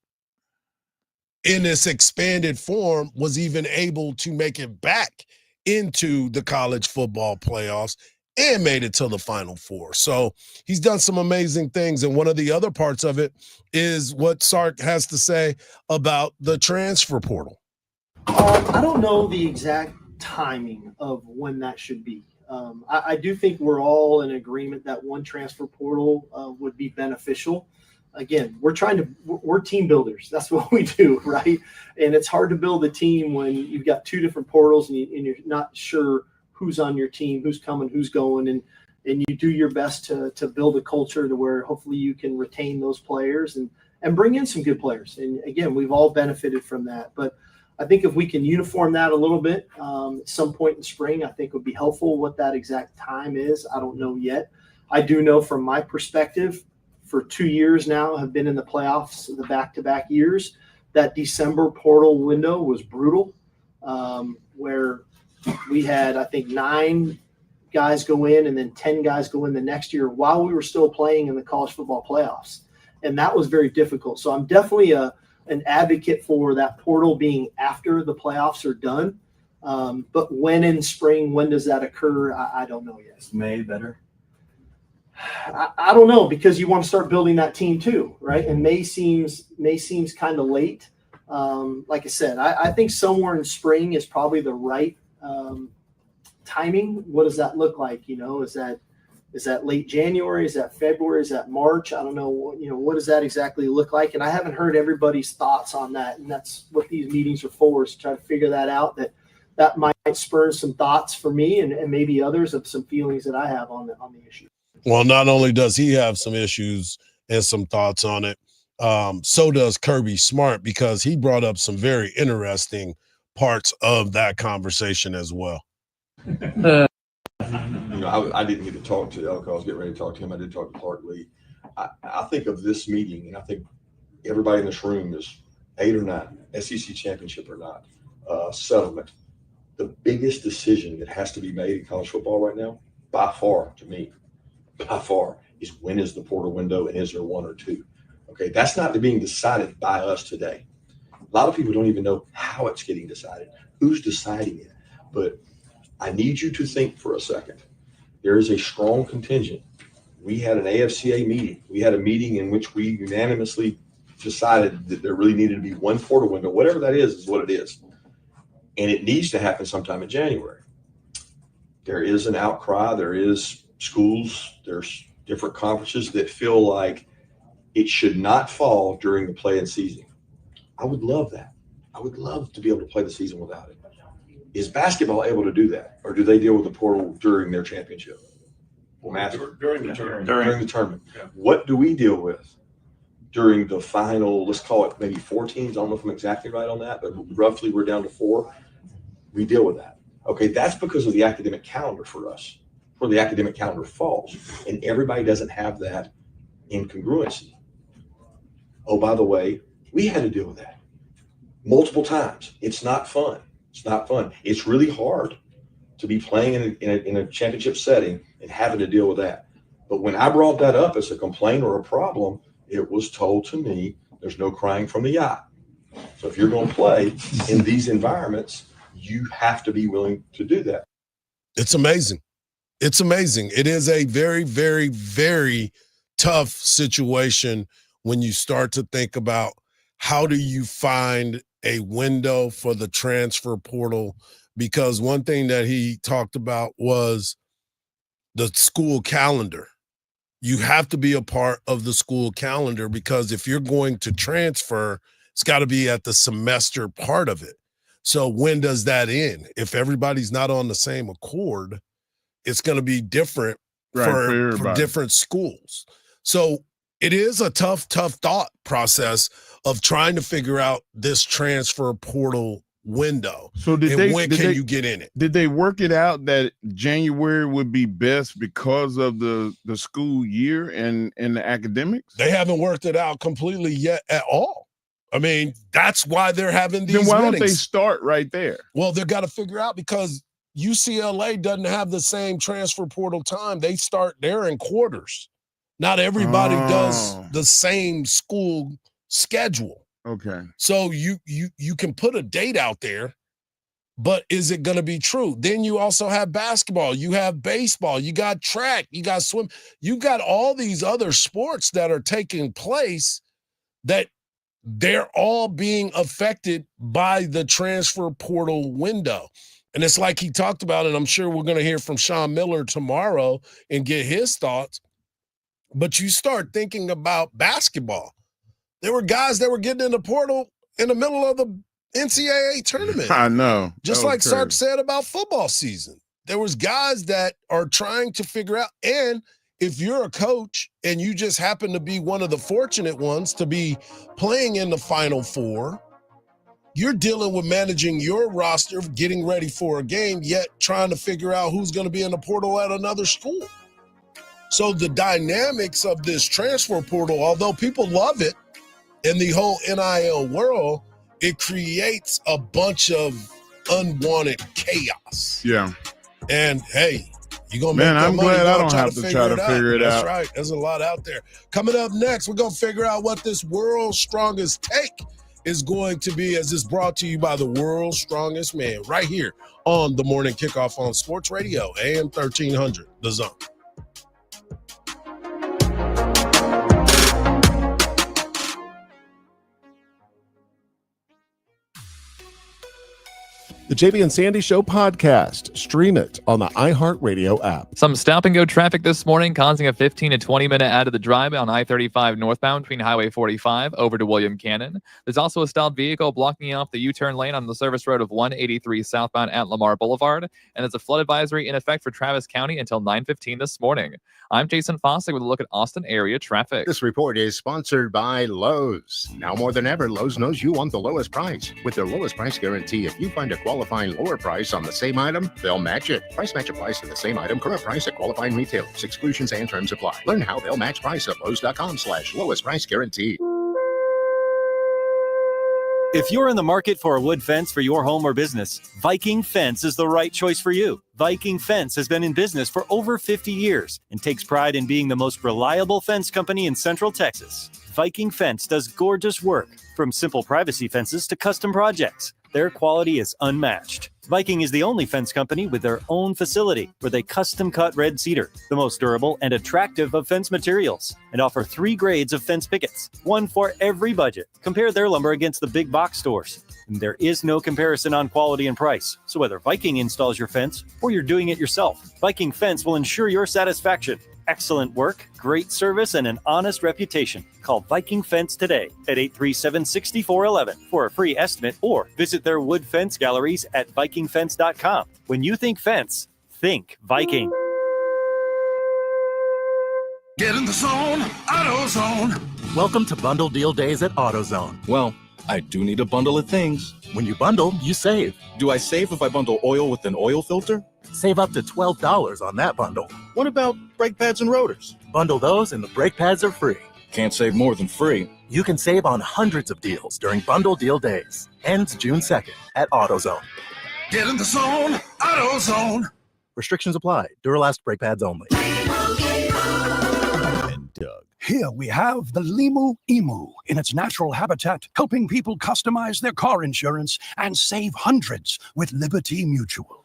in this expanded form was even able to make it back into the college football playoffs and made it to the Final Four. So he's done some amazing things. And one of the other parts of it is what Sark has to say about the transfer portal. I don't know the exact timing of when that should be. I do think we're all in agreement that one transfer portal would be beneficial. Again, we're team builders. That's what we do, right? And it's hard to build a team when you've got two different portals and you're not sure who's on your team, who's coming, who's going, and you do your best to build a culture to where hopefully you can retain those players and bring in some good players. And again, we've all benefited from that. But I think if we can uniform that a little bit at some point in spring, I think would be helpful. What that exact time is, I don't know yet. I do know from my perspective, for 2 years now, have been in the playoffs, the back-to-back years. That December portal window was brutal, where we had, I think, 9 guys go in and then 10 guys go in the next year while we were still playing in the college football playoffs. And that was very difficult. So I'm definitely an advocate for that portal being after the playoffs are done. But when in spring, when does that occur? I don't know yet. Is May better? I don't know, because you want to start building that team too, right? And May seems kind of late. Like I said, I think somewhere in spring is probably the right timing, what does that look like? Is that late January? Is that February? Is that March? I don't know. What does that exactly look like? And I haven't heard everybody's thoughts on that. And that's what these meetings are for, is to try to figure that out. That might spur some thoughts for me and maybe others of some feelings that I have on the issue. Well, not only does he have some issues and some thoughts on it, so does Kirby Smart, because he brought up some very interesting parts of that conversation as well. I didn't get to talk to Elko. I was getting ready to talk to him. I did talk to Clark Lee. I think of this meeting, and I think everybody in this room is 8 or 9, SEC championship or not, settlement. The biggest decision that has to be made in college football right now, by far, to me, is when is the portal window and is there 1 or 2? Okay, that's not being decided by us today. A lot of people don't even know how it's getting decided, who's deciding it. But I need you to think for a second. There is a strong contingent. We had an AFCA meeting. We had a meeting in which we unanimously decided that there really needed to be 1 portal window. Whatever that is what it is. And it needs to happen sometime in January. There is an outcry. There is schools. There's different conferences that feel like it should not fall during the play-in season. I would love that. I would love to be able to play the season without it. Is basketball able to do that? Or do they deal with the portal during their championship? During the tournament. During the tournament. Yeah. What do we deal with during the final, let's call it maybe 4 teams? I don't know if I'm exactly right on that, but roughly we're down to 4. We deal with that. Okay, that's because of the academic calendar for us, where the academic calendar falls. And everybody doesn't have that incongruency. Oh, by the way, we had to deal with that multiple times. It's not fun. It's not fun. It's really hard to be playing in a championship setting and having to deal with that. But when I brought that up as a complaint or a problem, it was told to me, there's no crying from the yacht. So if you're going to play in these environments, you have to be willing to do that. It's amazing. It's amazing. It is a very, very, very tough situation when you start to think about how do you find a window for the transfer portal, because one thing that he talked about was the school calendar. You have to be a part of the school calendar, because if you're going to transfer, it's got to be at the semester part of it. So when does that end? If everybody's not on the same accord, it's going to be different for different schools. So it is a tough thought process of trying to figure out this transfer portal window. So when can you get in it? Did they work it out that January would be best because of the school year and the academics? They haven't worked it out completely yet at all. I mean, that's why they're having these Then why meetings. don't they start right there? Well, they've got to figure out, because UCLA doesn't have the same transfer portal time. They start there in quarters. Not everybody does the same school schedule. Okay. So you can put a date out there, but is it going to be true? Then you also have basketball, you have baseball, you got track, you got swim, you got all these other sports that are taking place that they're all being affected by the transfer portal window. And it's like he talked about it. I'm sure we're going to hear from Sean Miller tomorrow and get his thoughts. But you start thinking about basketball. There were guys that were getting in the portal in the middle of the NCAA tournament. I know. Just like Sark said about football season. There was guys that are trying to figure out, and if you're a coach and you just happen to be one of the fortunate ones to be playing in the Final Four, you're dealing with managing your roster, getting ready for a game, yet trying to figure out who's going to be in the portal at another school. So the dynamics of this transfer portal, although people love it in the whole NIL world, it creates a bunch of unwanted chaos. Yeah. And hey, you're going to Man, make that I'm money. glad You're I gonna don't have to try to figure it That's out. right. There's a lot out there. Coming up next, we're going to figure out what this world's strongest take is going to be, as it's brought to you by the world's strongest man right here on the Morning Kickoff on Sports Radio, AM 1300, The Zone. The JB and Sandy Show podcast. Stream it on the iHeartRadio app. Some stop-and-go traffic this morning, causing a 15 to 20-minute out of the drive on I-35 northbound between Highway 45 over to William Cannon. There's also a stalled vehicle blocking off the U-turn lane on the service road of 183 southbound at Lamar Boulevard, and there's a flood advisory in effect for Travis County until 9:15 this morning. I'm Jason Fossick with a look at Austin area traffic. This report is sponsored by Lowe's. Now more than ever, Lowe's knows you want the lowest price. With their lowest price guarantee, if you find a qualifying lower price on the same item, they'll match it. Price match applies to the same item, current price at qualifying retailers. Exclusions and terms apply. Learn how they'll match price at Lowe's.com/lowest price guarantee. If you're in the market for a wood fence for your home or business, Viking Fence is the right choice for you. Viking Fence has been in business for over 50 years and takes pride in being the most reliable fence company in Central Texas. Viking Fence does gorgeous work, from simple privacy fences to custom projects. Their quality is unmatched. Viking is the only fence company with their own facility where they custom cut red cedar, the most durable and attractive of fence materials, and offer 3 grades of fence pickets, one for every budget. Compare their lumber against the big box stores. And there is no comparison on quality and price. So whether Viking installs your fence or you're doing it yourself, Viking Fence will ensure your satisfaction. Excellent work, great service, and an honest reputation. Call Viking Fence today at 837-6411 for a free estimate or visit their wood fence galleries at vikingfence.com. When you think fence, think Viking. Get in the zone, AutoZone. Welcome to Bundle Deal Days at AutoZone. Well, I do need a bundle of things. When you bundle, you save. Do I save if I bundle oil with an oil filter? Save up to $12 on that bundle. What about brake pads and rotors? Bundle those and the brake pads are free. Can't save more than free. You can save on hundreds of deals during Bundle Deal Days. Ends June 2nd at AutoZone. Get in the zone, AutoZone. Restrictions apply. Duralast brake pads only. Here we have the Limu Emu in its natural habitat, helping people customize their car insurance and save hundreds with Liberty Mutual.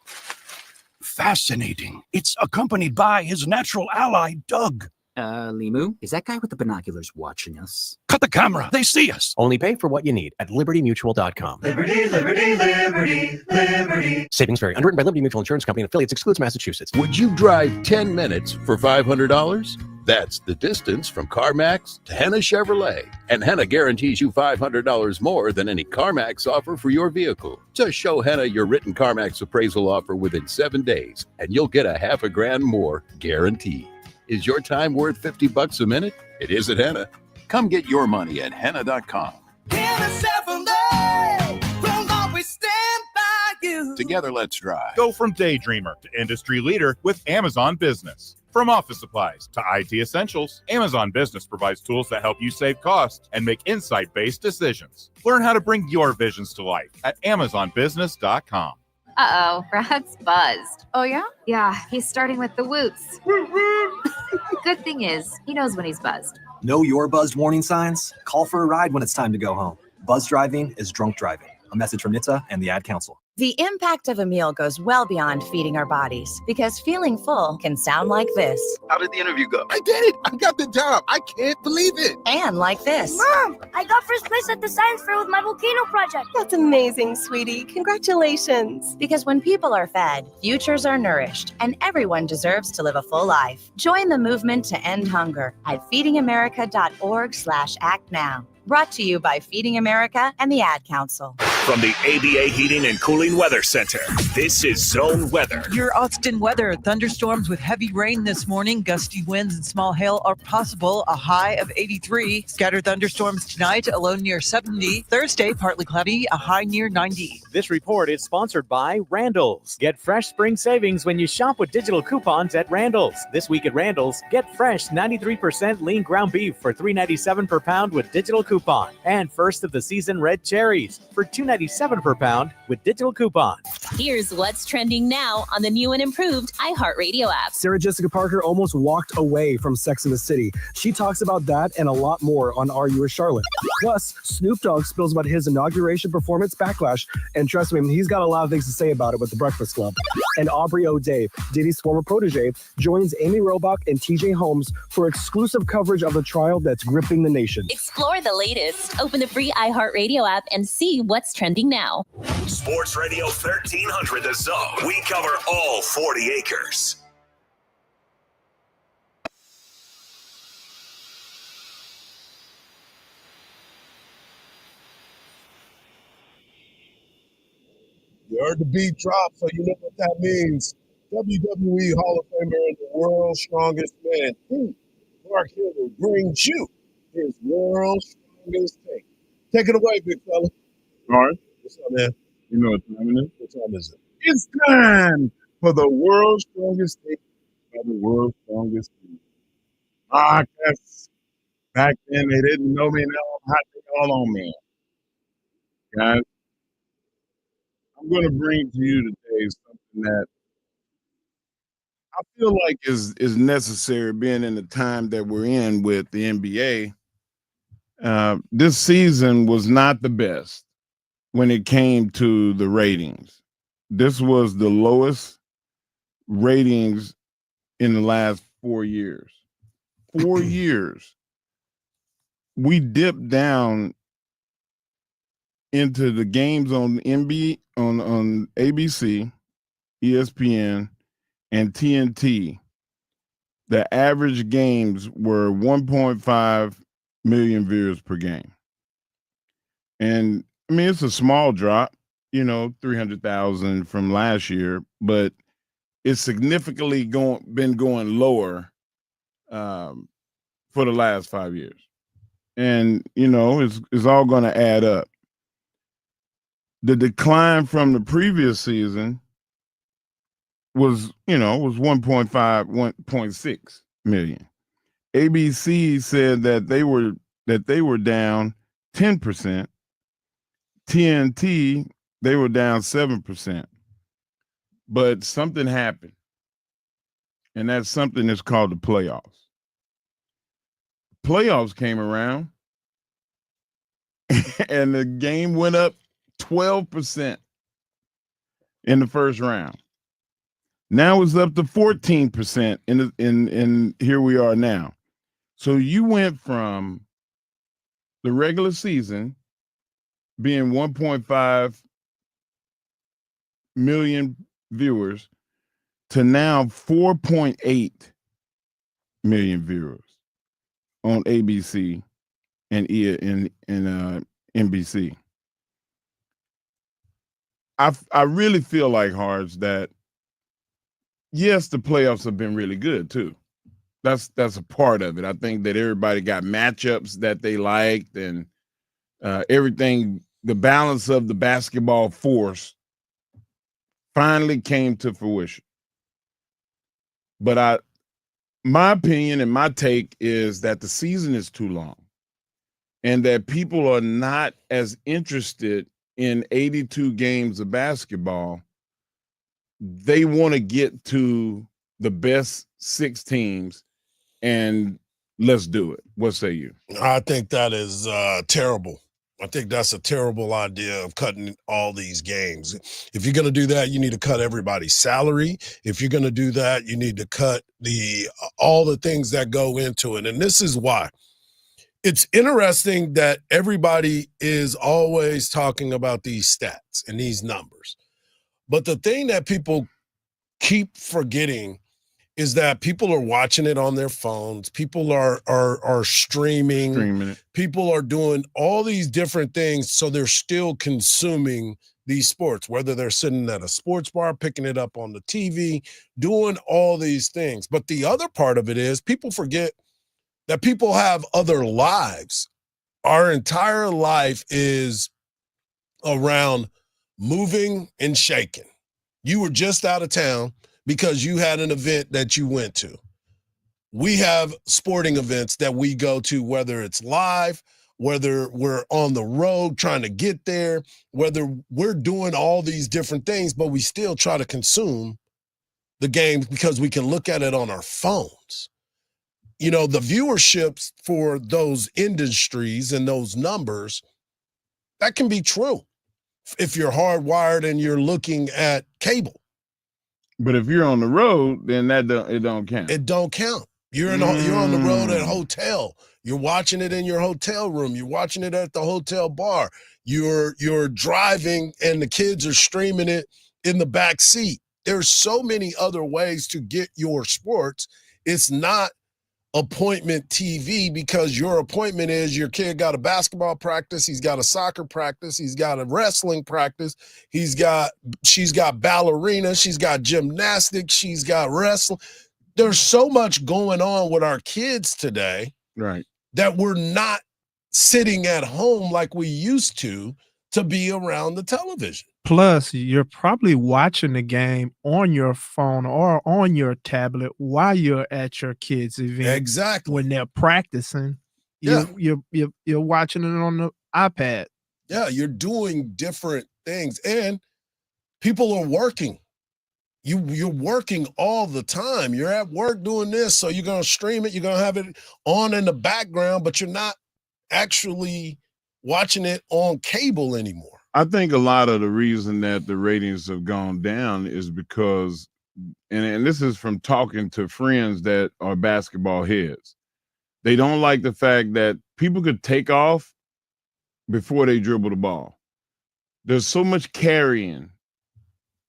Fascinating. It's accompanied by his natural ally, Doug. Limu, is that guy with the binoculars watching us? Cut the camera. They see us. Only pay for what you need at libertymutual.com. Liberty, liberty, liberty, liberty. Savings vary. Underwritten by Liberty Mutual Insurance Company and affiliates. Excludes Massachusetts. Would you drive 10 minutes for $500? That's the distance from CarMax to Henna Chevrolet. And Henna guarantees you $500 more than any CarMax offer for your vehicle. Just show Henna your written CarMax appraisal offer within 7 days, and you'll get $50,000 more guaranteed. Is your time worth $50 a minute? It is at Henna. Come get your money at Henna.com. Henna Chevrolet will always stand by you. Together, let's drive. Go from daydreamer to industry leader with Amazon Business. From office supplies to IT essentials, Amazon Business provides tools that help you save costs and make insight-based decisions. Learn how to bring your visions to life at AmazonBusiness.com. Uh-oh, Brad's buzzed. Oh, yeah? Yeah, he's starting with the whoops. Good thing is, he knows when he's buzzed. Know your buzzed warning signs? Call for a ride when it's time to go home. Buzz driving is drunk driving. A message from NHTSA and the Ad Council. The impact of a meal goes well beyond feeding our bodies, because feeling full can sound like this. How did the interview go? I did it! I got the job! I can't believe it! And like this. Mom, I got first place at the science fair with my volcano project. That's amazing, sweetie. Congratulations. Because when people are fed, futures are nourished, and everyone deserves to live a full life. Join the movement to end hunger at feedingamerica.org/actnow. Brought to you by Feeding America and the Ad Council. From the ABA Heating and Cooling Weather Center, this is Zone Weather. Your Austin weather. Thunderstorms with heavy rain this morning. Gusty winds and small hail are possible. A high of 83. Scattered thunderstorms tonight, a low near 70. Thursday, partly cloudy, a high near 90. This report is sponsored by Randall's. Get fresh spring savings when you shop with digital coupons at Randall's. This week at Randall's, get fresh 93% lean ground beef for $3.97 per pound with digital coupon. And first of the season red cherries for $2.97 per pound with digital coupon. Here's what's trending now on the new and improved iHeartRadio app. Sarah Jessica Parker almost walked away from Sex and the City. She talks about that and a lot more on Are You a Charlotte? Plus, Snoop Dogg spills about his inauguration performance backlash, and trust me, he's got a lot of things to say about it with The Breakfast Club. And Aubrey O'Day, Diddy's former protege, joins Amy Robach and TJ Holmes for exclusive coverage of the trial that's gripping the nation. Explore the latest. Open the free iHeartRadio app and see what's trending trending now. Sports Radio 1300 The Zone. We cover all 40 acres. You heard the beat drop, so you know what that means. WWE Hall of Famer and the world's strongest man, Mark Hiller, brings you his world's strongest take. Take it away, big fella. All right. What's up, man? You know what time it is? What time is it? It's time for the world's strongest take by the world's strongest team. I guess back then they didn't know me. Now I'm hot. They all on me. Guys, I'm going to bring to you today something that I feel like is necessary, being in the time that we're in with the NBA. This season was not the best when it came to the ratings. This was the lowest ratings in the last 4 years. 4 years. We dipped down into the games on NBA, on ABC, ESPN, and TNT. The average games were 1.5 million viewers per game. And I mean, it's a small drop, 300,000 from last year, but it's significantly been going lower for the last 5 years. And, it's all going to add up. The decline from the previous season was 1.5, 1.6 million. ABC said that they were down 10%. TNT, they were down 7%. But something happened. And that something is called the playoffs. Playoffs came around and the game went up 12% in the first round. Now it's up to 14% in here we are now. So you went from the regular season being 1.5 million viewers to now 4.8 million viewers on ABC and NBC. I really feel like, Hardge, that yes, the playoffs have been really good too. That's a part of it. I think that everybody got matchups that they liked, and everything. The balance of the basketball force finally came to fruition. But my opinion and my take is that the season is too long, and that people are not as interested in 82 games of basketball. They want to get to the best 6 teams, and let's do it. What say you? I think that is terrible. I think that's a terrible idea of cutting all these games. If you're going to do that, you need to cut everybody's salary. If you're going to do that, you need to cut all the things that go into it. And this is why. It's interesting that everybody is always talking about these stats and these numbers. But the thing that people keep forgetting is that people are watching it on their phones. People are streaming it. People are doing all these different things, so they're still consuming these sports, whether they're sitting at a sports bar, picking it up on the TV, doing all these things. But the other part of it is people forget that people have other lives. Our entire life is around moving and shaking. You were just out of town because you had an event that you went to. We have sporting events that we go to, whether it's live, whether we're on the road trying to get there, whether we're doing all these different things, but we still try to consume the games because we can look at it on our phones. The viewerships for those industries and those numbers, that can be true if you're hardwired and you're looking at cable. But if you're on the road, then it don't count. It don't count. You're on the road at a hotel. You're watching it in your hotel room. You're watching it at the hotel bar. You're driving and the kids are streaming it in the back seat. There's so many other ways to get your sports. It's not appointment TV, because your appointment is your kid got a basketball practice, he's got a soccer practice, he's got a wrestling practice, she's got ballerina, she's got gymnastics, she's got wrestling. There's so much going on with our kids today, right, that we're not sitting at home like we used to be around the television. Plus, you're probably watching the game on your phone or on your tablet while you're at your kids' event. Exactly. When they're practicing, you're watching it on the iPad. Yeah, you're doing different things, and people are working. You're working all the time. You're at work doing this, so you're going to stream it. You're going to have it on in the background, but you're not actually watching it on cable anymore. I think a lot of the reason that the ratings have gone down is because, and this is from talking to friends that are basketball heads, they don't like the fact that people could take off before they dribble the ball. There's so much carrying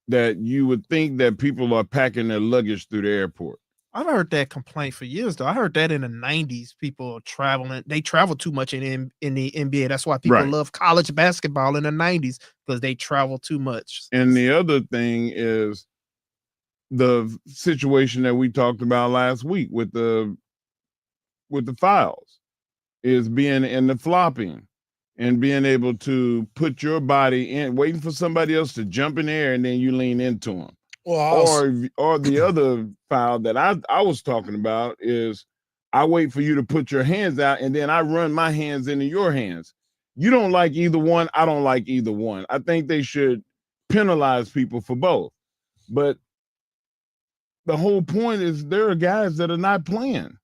that you would think that people are packing their luggage through the airport. I've heard that complaint for years, though. I heard that in the 90s, people traveling. They travel too much in the NBA. That's why people love college basketball in the 90s, because they travel too much. And the other thing is the situation that we talked about last week with the fouls, is being in the flopping and being able to put your body in, waiting for somebody else to jump in the air, and then you lean into them. Well, or the other foul that I was talking about is I wait for you to put your hands out, and then I run my hands into your hands. You don't like either one. I don't like either one. I think they should penalize people for both. But the whole point is there are guys that are not playing.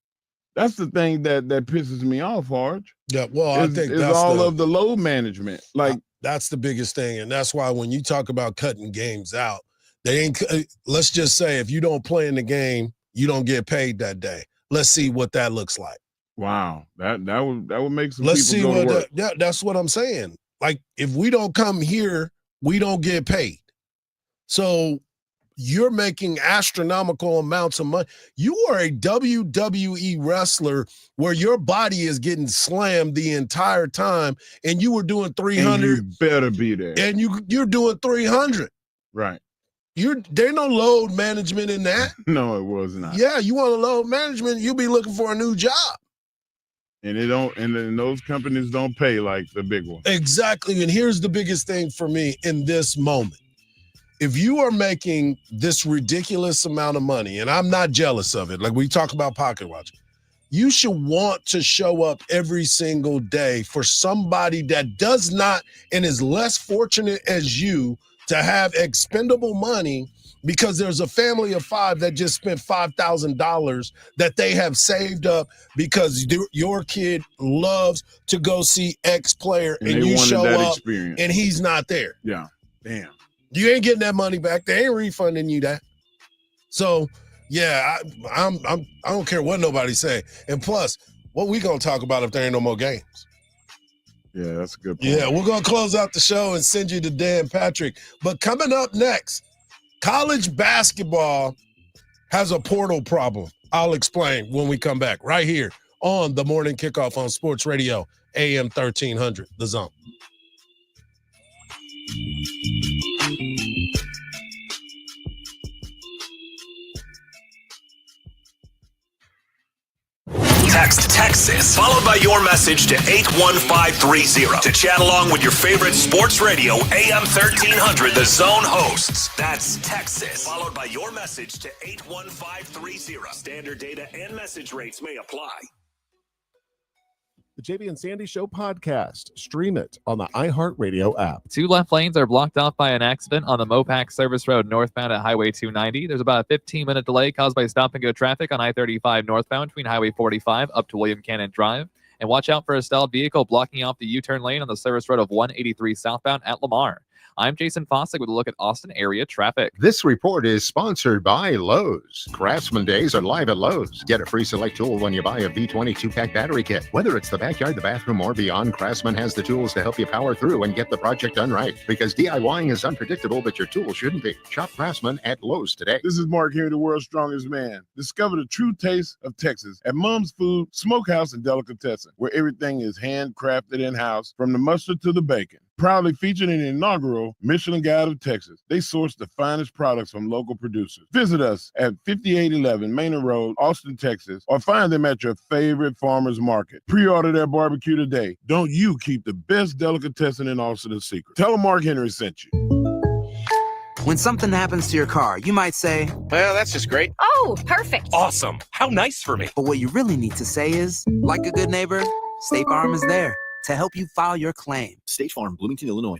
That's the thing that pisses me off, Hardge. Yeah, well, I think that's all of the load management. Like, that's the biggest thing, and that's why when you talk about cutting games out, they ain't. Let's just say if you don't play in the game, you don't get paid that day. Let's see what that looks like. Wow, that would make some. Let's people see go to what. work. That's what I'm saying. Like, if we don't come here, we don't get paid. So you're making astronomical amounts of money. You are a WWE wrestler where your body is getting slammed the entire time, and you were doing 300. And you better be there. And you're doing 300. Right. There's no load management in that. No, it was not. Yeah, you want a load management, you'll be looking for a new job. And then those companies don't pay like the big one. Exactly. And here's the biggest thing for me in this moment. If you are making this ridiculous amount of money, and I'm not jealous of it, like we talk about pocket watch, you should want to show up every single day for somebody that does not and is less fortunate as you to have expendable money, because there's a family of 5 that just spent $5,000 that they have saved up because your kid loves to go see X player, and you show up and he's not there. Yeah. Damn. You ain't getting that money back. They ain't refunding you that. So, yeah, I don't care what nobody say. And plus, what we gonna talk about if there ain't no more games? Yeah, that's a good point. Yeah, we're going to close out the show and send you to Dan Patrick. But coming up next, college basketball has a portal problem. I'll explain when we come back right here on the Morning Kickoff on Sports Radio, AM 1300, The Zone. Text Texas, followed by your message to 81530 to chat along with your favorite sports radio, AM 1300, The Zone hosts. That's Texas, followed by your message to 81530. Standard data and message rates may apply. The JB and Sandy Show podcast. Stream it on the iHeartRadio app. 2 left lanes are blocked off by an accident on the Mopac Service Road northbound at Highway 290. There's about a 15-minute delay caused by stop-and-go traffic on I-35 northbound between Highway 45 up to William Cannon Drive. And watch out for a stalled vehicle blocking off the U-turn lane on the service road of 183 southbound at Lamar. I'm Jason Fossick with a look at Austin area traffic. This report is sponsored by Lowe's. Craftsman Days are live at Lowe's. Get a free select tool when you buy a V20 2-pack battery kit. Whether it's the backyard, the bathroom, or beyond, Craftsman has the tools to help you power through and get the project done right. Because DIYing is unpredictable, but your tool shouldn't be. Shop Craftsman at Lowe's today. This is Mark Henry, the world's strongest man. Discover the true taste of Texas at Mom's Food, Smokehouse, and Delicatessen, where everything is handcrafted in-house, from the mustard to the bacon. Proudly featured in the inaugural Michelin Guide of Texas, they source the finest products from local producers. Visit us at 5811 Manor Road, Austin, Texas, or find them at your favorite farmer's market. Pre-order their barbecue today. Don't you keep the best delicatessen in Austin a secret. Tell them Mark Henry sent you. When something happens to your car, you might say, well, that's just great. Oh, perfect. Awesome. How nice for me. But what you really need to say is, like a good neighbor, State Farm is there to help you file your claim. State Farm, Bloomington, Illinois.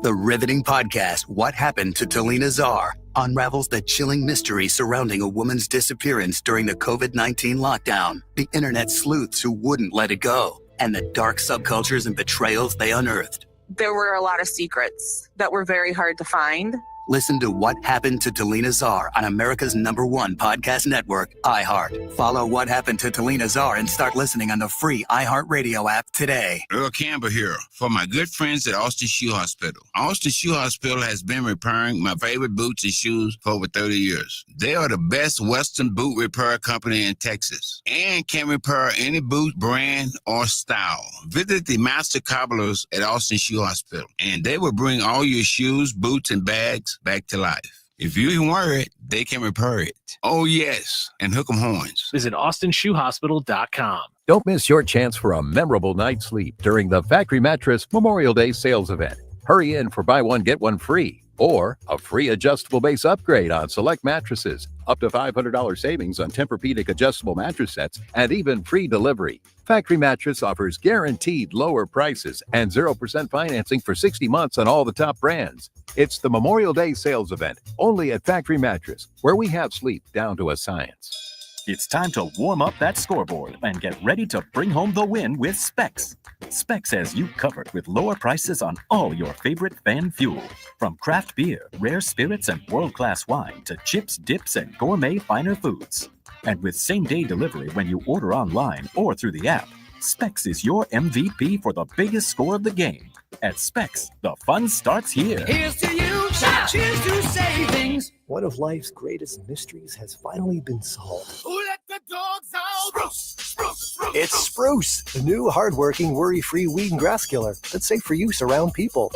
The riveting podcast, What Happened to Talina Czar, unravels the chilling mystery surrounding a woman's disappearance during the COVID-19 lockdown, the internet sleuths who wouldn't let it go, and the dark subcultures and betrayals they unearthed. There were a lot of secrets that were very hard to find. Listen to What Happened to Talina Czar on America's #1 podcast network, iHeart. Follow What Happened to Talina Czar and start listening on the free iHeartRadio app today. Earl Campbell here for my good friends at Austin Shoe Hospital. Austin Shoe Hospital has been repairing my favorite boots and shoes for over 30 years. They are the best Western boot repair company in Texas and can repair any boot brand or style. Visit the master cobblers at Austin Shoe Hospital and they will bring all your shoes, boots, and bags back to life. If you can wear it, they can repair it. Oh, yes, and hook 'em horns. Visit austinshoehospital.com. Don't miss your chance for a memorable night's sleep during the Factory Mattress Memorial Day sales event. Hurry in for buy one, get one free, or a free adjustable base upgrade on select mattresses, up to $500 savings on Tempur-Pedic adjustable mattress sets, and even free delivery. Factory Mattress offers guaranteed lower prices and 0% financing for 60 months on all the top brands. It's the Memorial Day sales event, only at Factory Mattress, where we have sleep down to a science. It's time to warm up that scoreboard and get ready to bring home the win with Specs. Specs has you covered with lower prices on all your favorite fan fuel. From craft beer, rare spirits, and world-class wine to chips, dips, and gourmet finer foods. And with same-day delivery when you order online or through the app, Specs is your MVP for the biggest score of the game. At Specs, the fun starts here. Here's to you, cheers to savings. One of life's greatest mysteries has finally been solved. Who let the dogs out? Spruce. It's Spruce, the new hardworking, worry-free weed and grass killer that's safe for use around people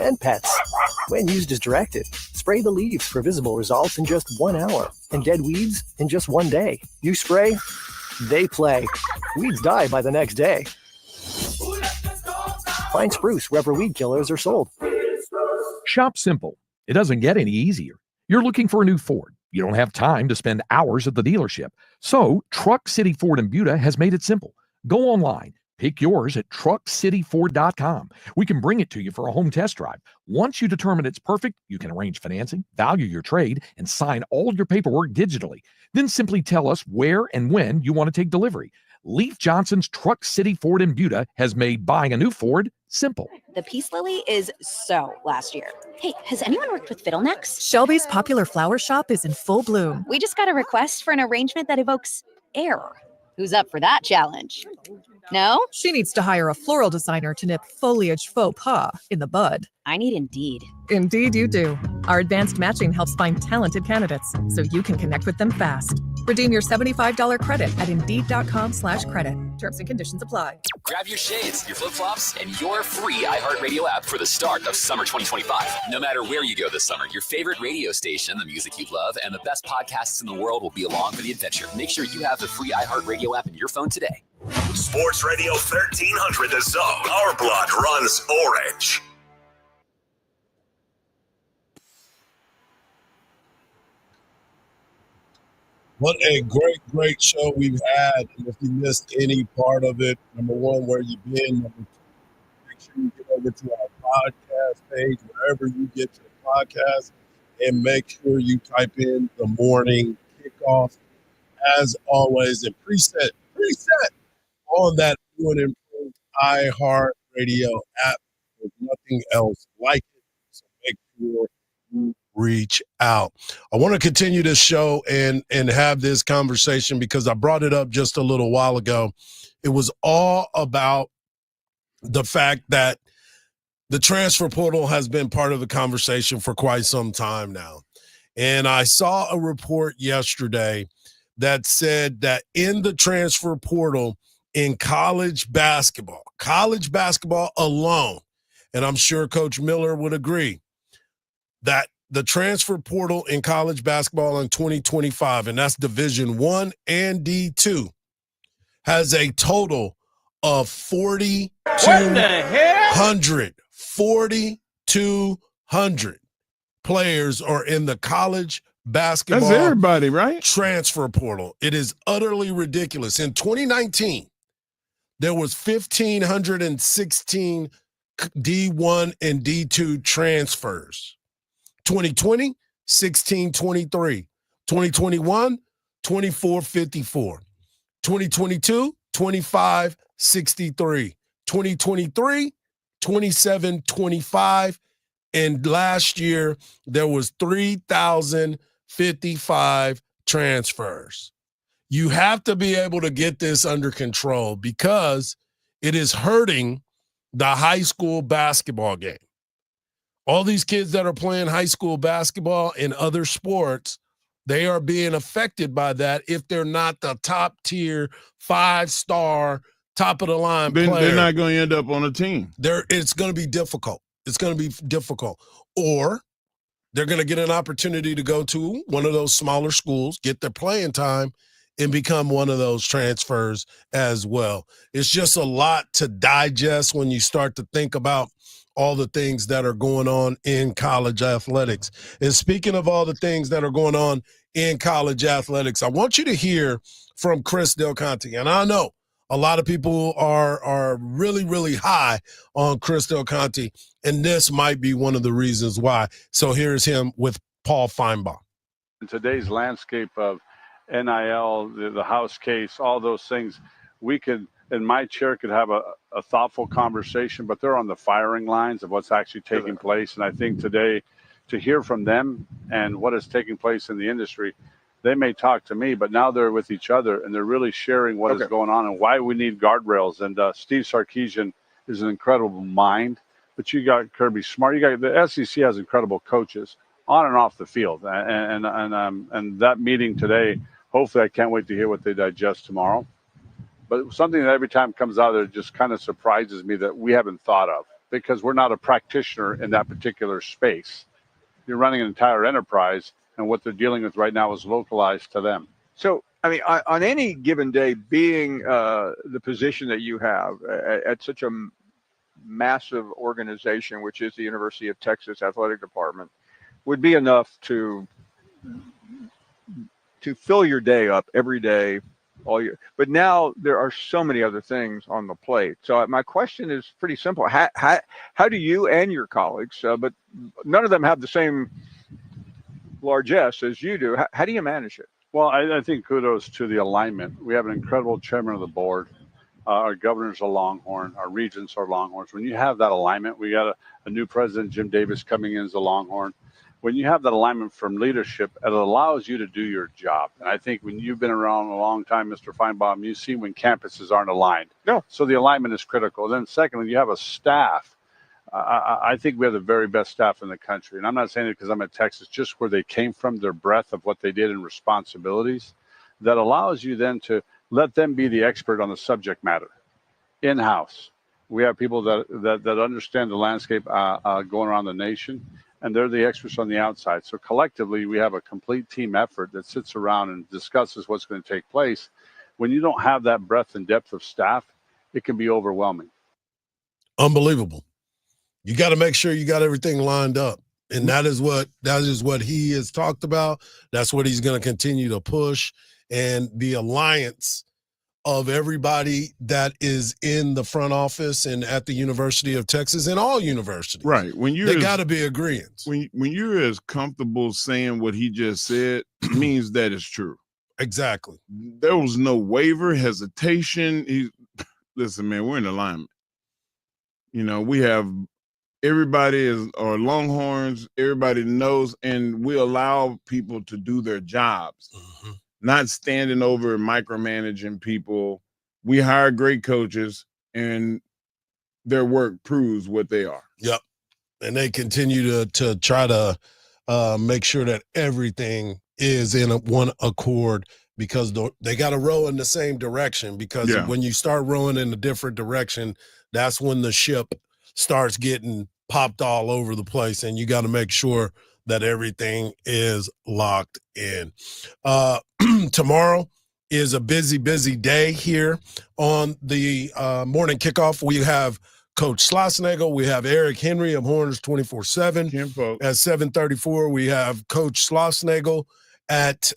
and pets. When used as directed, spray the leaves for visible results in just 1 hour and dead weeds in just 1 day. You spray, they play. Weeds die by the next day. Find Spruce wherever weed killers are sold. Shop simple. It doesn't get any easier. You're looking for a new Ford. You don't have time to spend hours at the dealership. So Truck City Ford in Buda has made it simple. Go online. Pick yours at truckcityford.com. We can bring it to you for a home test drive. Once you determine it's perfect, you can arrange financing, value your trade, and sign all your paperwork digitally. Then simply tell us where and when you want to take delivery. Leif Johnson's Truck City Ford in Buda has made buying a new Ford simple. The Peace Lily is so last year. Hey, has anyone worked with fiddlenecks? Shelby's popular flower shop is in full bloom. We just got a request for an arrangement that evokes air. Who's up for that challenge? No? She needs to hire a floral designer to nip foliage faux pas in the bud. I need Indeed. Indeed you do. Our advanced matching helps find talented candidates so you can connect with them fast. Redeem your $75 credit at Indeed.com/credit. Terms and conditions apply. Grab your shades, your flip-flops, and your free iHeartRadio app for the start of summer 2025. No matter where you go this summer, your favorite radio station, the music you love, and the best podcasts in the world will be along for the adventure. Make sure you have the free iHeartRadio app in your phone today. Sports Radio 1300 The Zone. Our blood runs orange. What a great show we've had. And if you missed any part of it, number one, where you've been, number two, make sure you get over to our podcast page, wherever you get your podcast, and make sure you type in the morning kickoff. As always, and preset on that new and improved iHeartRadio app. There's nothing else like it. So make sure you reach out. I want to continue this show and have this conversation because I brought it up just a little while ago. It was all about the fact that the transfer portal has been part of the conversation for quite some time now. And I saw a report yesterday that said that in the transfer portal in college basketball alone, and I'm sure Coach Miller would agree, that the transfer portal in college basketball in 2025, and that's Division I and D2, has a total of 4,200 players are in the college basketball. That's everybody, right? Transfer portal. It is utterly ridiculous. In 2019, there was 1,516 D1 and D2 transfers. 2020, 1623. 2021, 2454. 2022, 2563. 2023, 2725. And last year, there was 3,055 transfers. You have to be able to get this under control because it is hurting the high school basketball game. All these kids that are playing high school basketball and other sports, they are being affected by that if they're not the top tier, 5-star, top of the line player. They're not going to end up on a team. It's going to be difficult. It's going to be difficult. Or they're going to get an opportunity to go to one of those smaller schools, get their playing time, and become one of those transfers as well. It's just a lot to digest when you start to think about all the things that are going on in college athletics. And speaking of all the things that are going on in college athletics, I want you to hear from Chris Del Conte. And I know a lot of people are really, really high on Chris Del Conte, and this might be one of the reasons why. So here's him with Paul Feinbaum. In today's landscape of NIL, the House case, all those things, we could, in my chair, could have a thoughtful conversation, but they're on the firing lines of what's actually taking place. And I think today, to hear from them and what is taking place in the industry, they may talk to me, but now they're with each other and they're really sharing what is going on and why we need guardrails. And Steve Sarkisian is an incredible mind, but you got Kirby Smart. You got the SEC has incredible coaches on and off the field. And that meeting today, hopefully I can't wait to hear what they digest tomorrow. But something that every time comes out there just kind of surprises me that we haven't thought of because we're not a practitioner in that particular space. You're running an entire enterprise, and what they're dealing with right now is localized to them. So, I mean, on any given day, being the position that you have at such a massive organization, which is the University of Texas Athletic Department, would be enough to fill your day up every day, all year. But now there are so many other things on the plate. So my question is pretty simple. How do you and your colleagues, but none of them have the same largesse as you do, how do you manage it? Well, I think kudos to the alignment. We have an incredible chairman of the board. Our governor's a Longhorn. Our regents are Longhorns. When you have that alignment, we got a new president, Jim Davis, coming in as a Longhorn. When you have that alignment from leadership, it allows you to do your job. And I think when you've been around a long time, Mr. Feinbaum, you see when campuses aren't aligned. No. So the alignment is critical. Then secondly, you have a staff. I think we have the very best staff in the country. And I'm not saying it because I'm at Texas, just where they came from, their breadth of what they did and responsibilities, that allows you then to let them be the expert on the subject matter in-house. We have people that understand the landscape going around the nation, and they're the experts on the outside. So collectively, we have a complete team effort that sits around and discusses what's going to take place. When you don't have that breadth and depth of staff, it can be overwhelming. Unbelievable. You got to make sure you got everything lined up. And that is what he has talked about. That's what he's going to continue to push. And the alliance of everybody that is in the front office and at the University of Texas and all universities. Right. They got to be agreeing. When you're as comfortable saying what he just said, means that it's true. Exactly. There was no waiver, hesitation. Listen, man, we're in alignment. You know, we have everybody or Longhorns, everybody knows, and we allow people to do their jobs, not standing over and micromanaging people. We hire great coaches, and their work proves what they are. Yep. And they continue to try to make sure that everything is in one accord, because they got to row in the same direction, because when you start rowing in a different direction, that's when the ship starts getting popped all over the place, and you got to make sure that everything is locked in. Tomorrow is a busy day here on the morning kickoff. We have Coach Schlossnagle. We have Eric Henry of Horners 24/7. At 7:34, we have Coach Schlossnagle at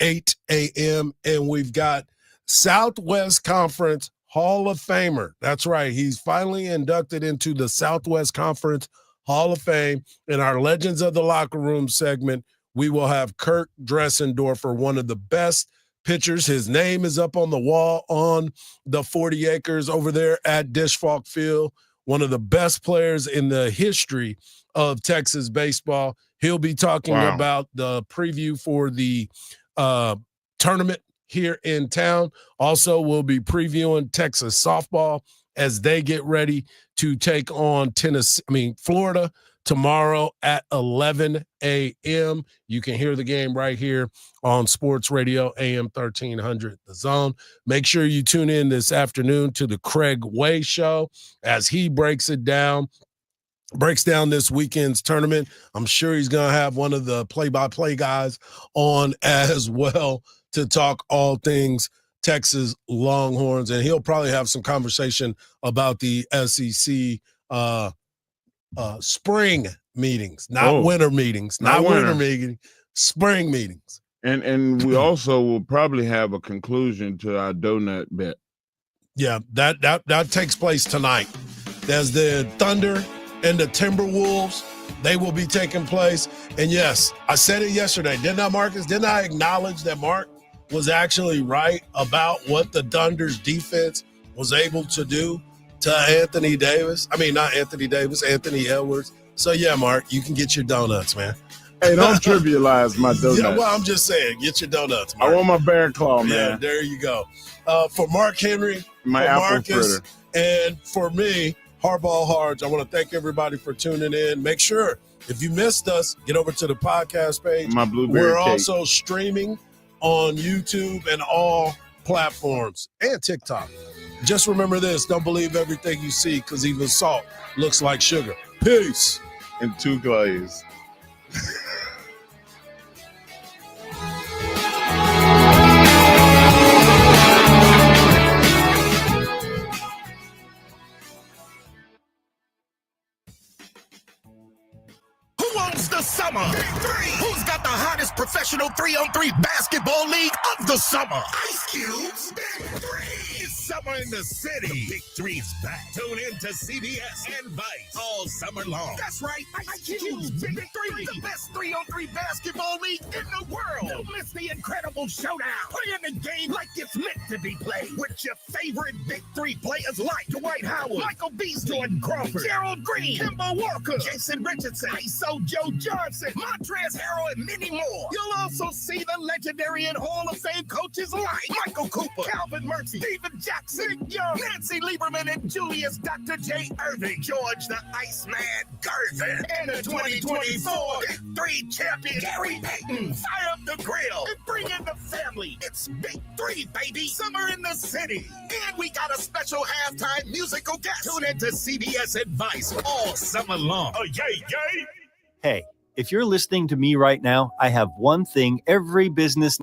8 a.m. And we've got Southwest Conference Hall of Famer. That's right. He's finally inducted into the Southwest Conference Hall of Fame. In our Legends of the Locker Room segment, we will have Kirk Dressendorfer, one of the best pitchers. His name is up on the wall on the 40 acres over there at Dish Falk Field, one of the best players in the history of Texas baseball. He'll be talking about the preview for the tournament here in town. Also, we'll be previewing Texas softball as they get ready to take on Florida tomorrow at 11 a.m. You can hear the game right here on Sports Radio AM 1300 The Zone. Make sure you tune in this afternoon to the Craig Way Show as he breaks down this weekend's tournament. I'm sure he's going to have one of the play-by-play guys on as well to talk all things Texas Longhorns, and he'll probably have some conversation about the SEC spring meetings, not winter meetings, not winter meetings, spring meetings. And we also will probably have a conclusion to our donut bet. Yeah, that takes place tonight. There's the Thunder and the Timberwolves. They will be taking place. And yes, I said it yesterday. Didn't I, Marcus? Didn't I acknowledge that Mark was actually right about what the Thunder's defense was able to do to Anthony Davis? I mean, not Anthony Davis, Anthony Edwards. So, yeah, Mark, you can get your donuts, man. Hey, don't trivialize my donuts. Yeah, well, I'm just saying, get your donuts, Mark. I want my bear claw, man. Yeah, there you go. For Mark Henry, my for apple Marcus, fritter, and for me, Hardball Hardge, I want to thank everybody for tuning in. Make sure, if you missed us, get over to the podcast page. My blueberry We're cake. also streaming on YouTube and all platforms and TikTok. Just remember this, don't believe everything you see, because even salt looks like sugar. Peace. And two glaze. Who owns the summer? Who's got the hottest professional 3-on-3 basketball league of the summer? Ice Cube's Big Three. It's summer in the city. Big Three's back. Tune in to CBS and Vice all summer long. That's right. Ice Cube's Big Three. The best 3-on-3 basketball league in the world. Don't miss the incredible showdown. Playing the game like it's meant to be played. With your favorite Big Three players like Dwight Howard, Michael Beasley, Jordan Crawford, Gerald Green, Kemba Walker, Jason Richardson, ISO Joe Johnson, Montrezl Harrell, and many more. You'll also see the legendary and Hall of Fame coaches like Michael Cooper, Calvin Murphy, Steven Jackson, Nick Young, Nancy Lieberman, and Julius Dr. J. Irving, George the Iceman Gervin, and the 2024 Big Three champion Gary Payton. Fire up the grill and bring in the family. It's Big Three, baby. Summer in the city. And we got a special halftime musical guest. Tune in to CBS Advice all summer long. Oh, yay, yay. Hey, if you're listening to me right now, I have one thing every business